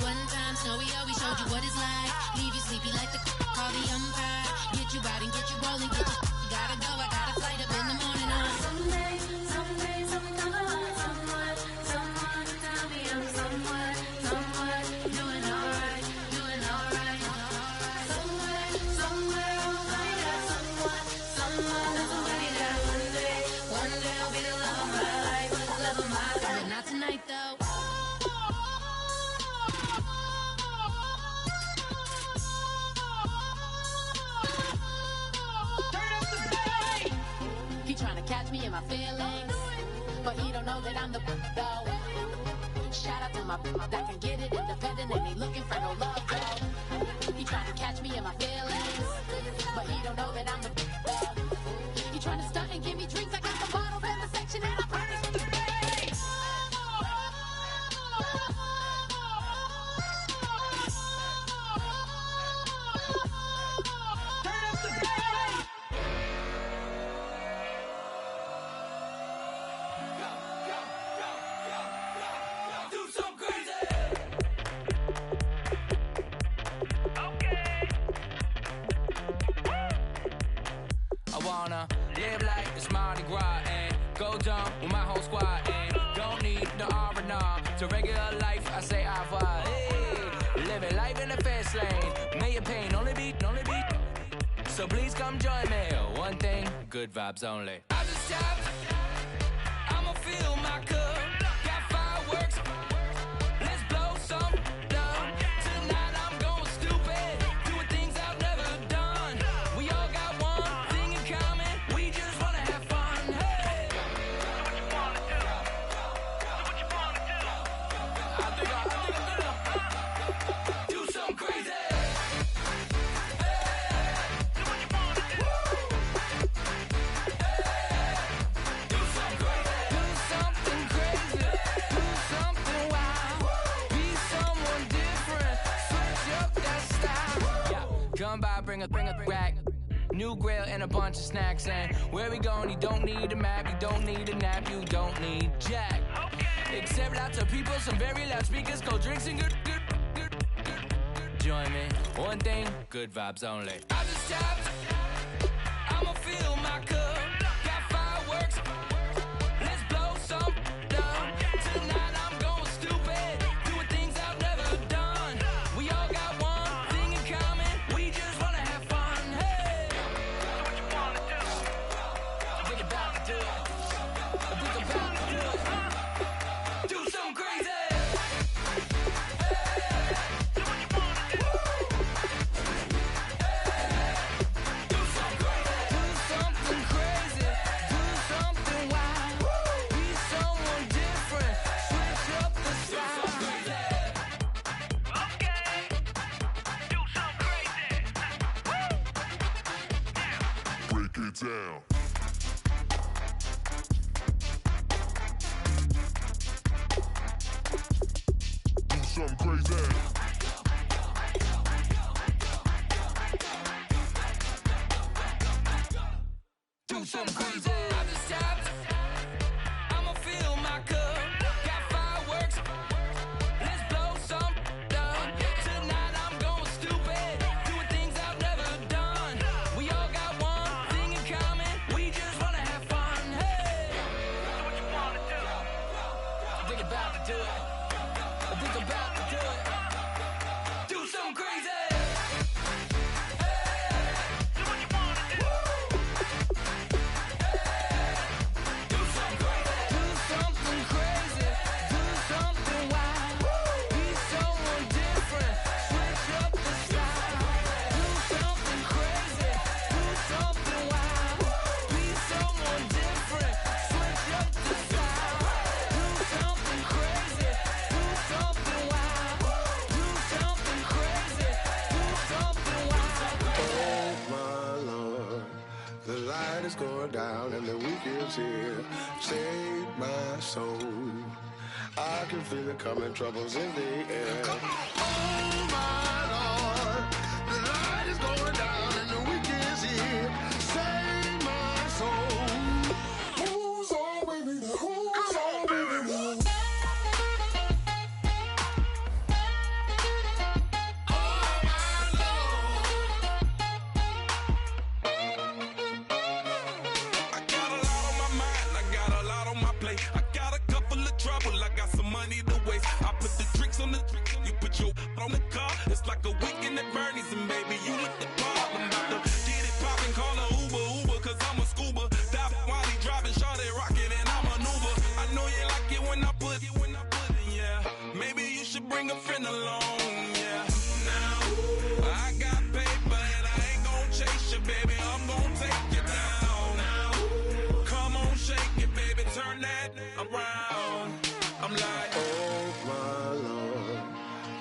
Speaker 6: one time, Snowy always showed you what it's like. Leave you sleepy like the call the umpire. Get you out and get you rolling, get you gotta go, I got a flight up in the morning on someday, someone tell me I'm someone doing alright. Somewhere, somebody that somebody that one day will be the love of my life, but not tonight though. He tryna catch me in my feelings, but he don't know that I'm the though. Shout out to my that can get it independent and ain't looking for no love though. He tryna catch me in my feelings, but he don't know that I'm the though. He tryna stunt and give me drinks. I got the bottles in the section and I promise with the face.
Speaker 5: Live like it's Mardi Gras and go dumb with my whole squad and don't need the R&R to regular life. I say au revoir. Hey, living life in the fast lane. Million pain, only beat. So please come join me. One thing, good vibes only. I just tapped. I'ma fill my cup. Got fireworks. Let's blow some love. Tonight I'm going stupid. Doing things I've never done. We all got one thing in common. We just wanna have fun. Hey. Do what you wanna do. I think I'm gonna do something crazy. Come by, bring a rack. New grill and a bunch of snacks. And where we going, you don't need a map. You don't need a nap. You don't need jack. Except lots of people, some very loud speakers, cold drinks and good. Join me. One thing, good vibes only. I just tapped. I'ma fill my cup. Got fireworks. Let's blow some love. Tonight I'm going stupid. Doing things I've never done. We all got one thing in common. We just wanna have fun. Hey. Do what you wanna do. Think about to do it. Think about to do it. Do something crazy.
Speaker 7: Down. Do something crazy.
Speaker 5: Do something crazy. I just tapped. I'ma fill my cup. Got fireworks. Let's blow some
Speaker 8: is here. Save my soul. I can feel it coming, troubles in the air. Oh my Lord, the light is going down and the week is here. Save my soul. Who's on with me now? Who's on with me now?
Speaker 9: On the you put your on the car. It's like a weekend at Bernie's, and baby, you look the part. I'm about to get it poppin', call a Uber, cause I'm a scuba. Dive while he driving, shawty rockin', and I'm an Uber. I know you like it when I put it, yeah. Maybe you should bring a friend along, yeah. Now, I got paper, and I ain't gon' chase you, baby. I'm gon' take you down. Now, come on, shake it, baby, turn that around. I'm like,
Speaker 8: oh my Lord,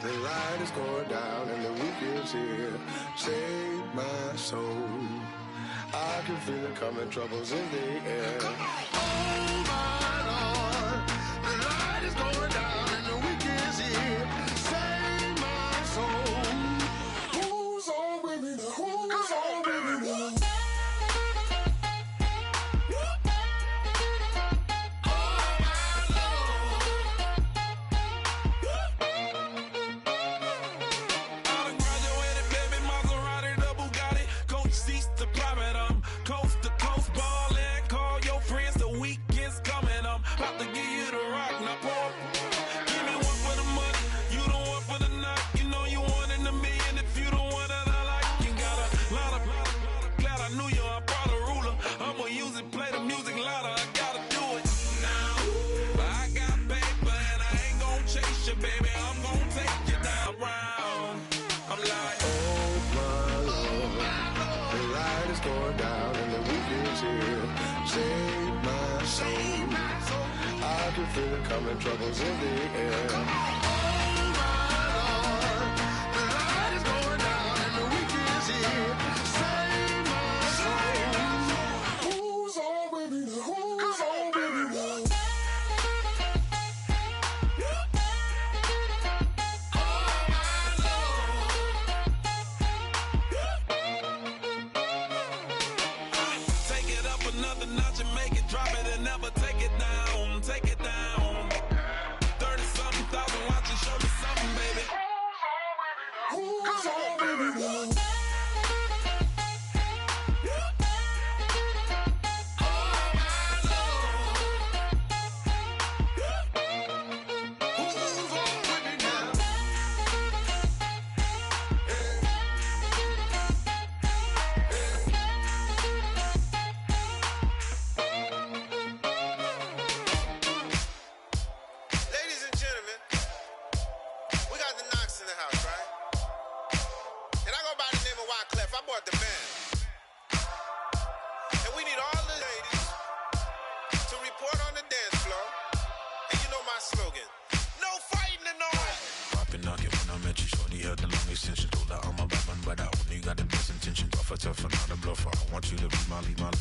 Speaker 8: the light is going down and the week is here. Save my soul. I can feel it coming, troubles in the air. Oh my Lord, the light is going down and the week is here. Save my soul. Who's on with me now? Who's on with me now? Save my soul. I can feel it coming, troubles in the air. Oh my Lord, the light is going down and the week is here. Save my soul. Who's on with me now? Who's on with me now?
Speaker 9: another notch and make it drop it and never take it down. Take it down. 30-something thousand watching, show me something, baby. Who's on, baby?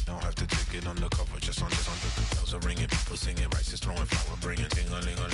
Speaker 10: Don't have to take it undercover, just on the bells are ringing, people singing, rice is throwing flour, bringing ting-a-ling-a-ling.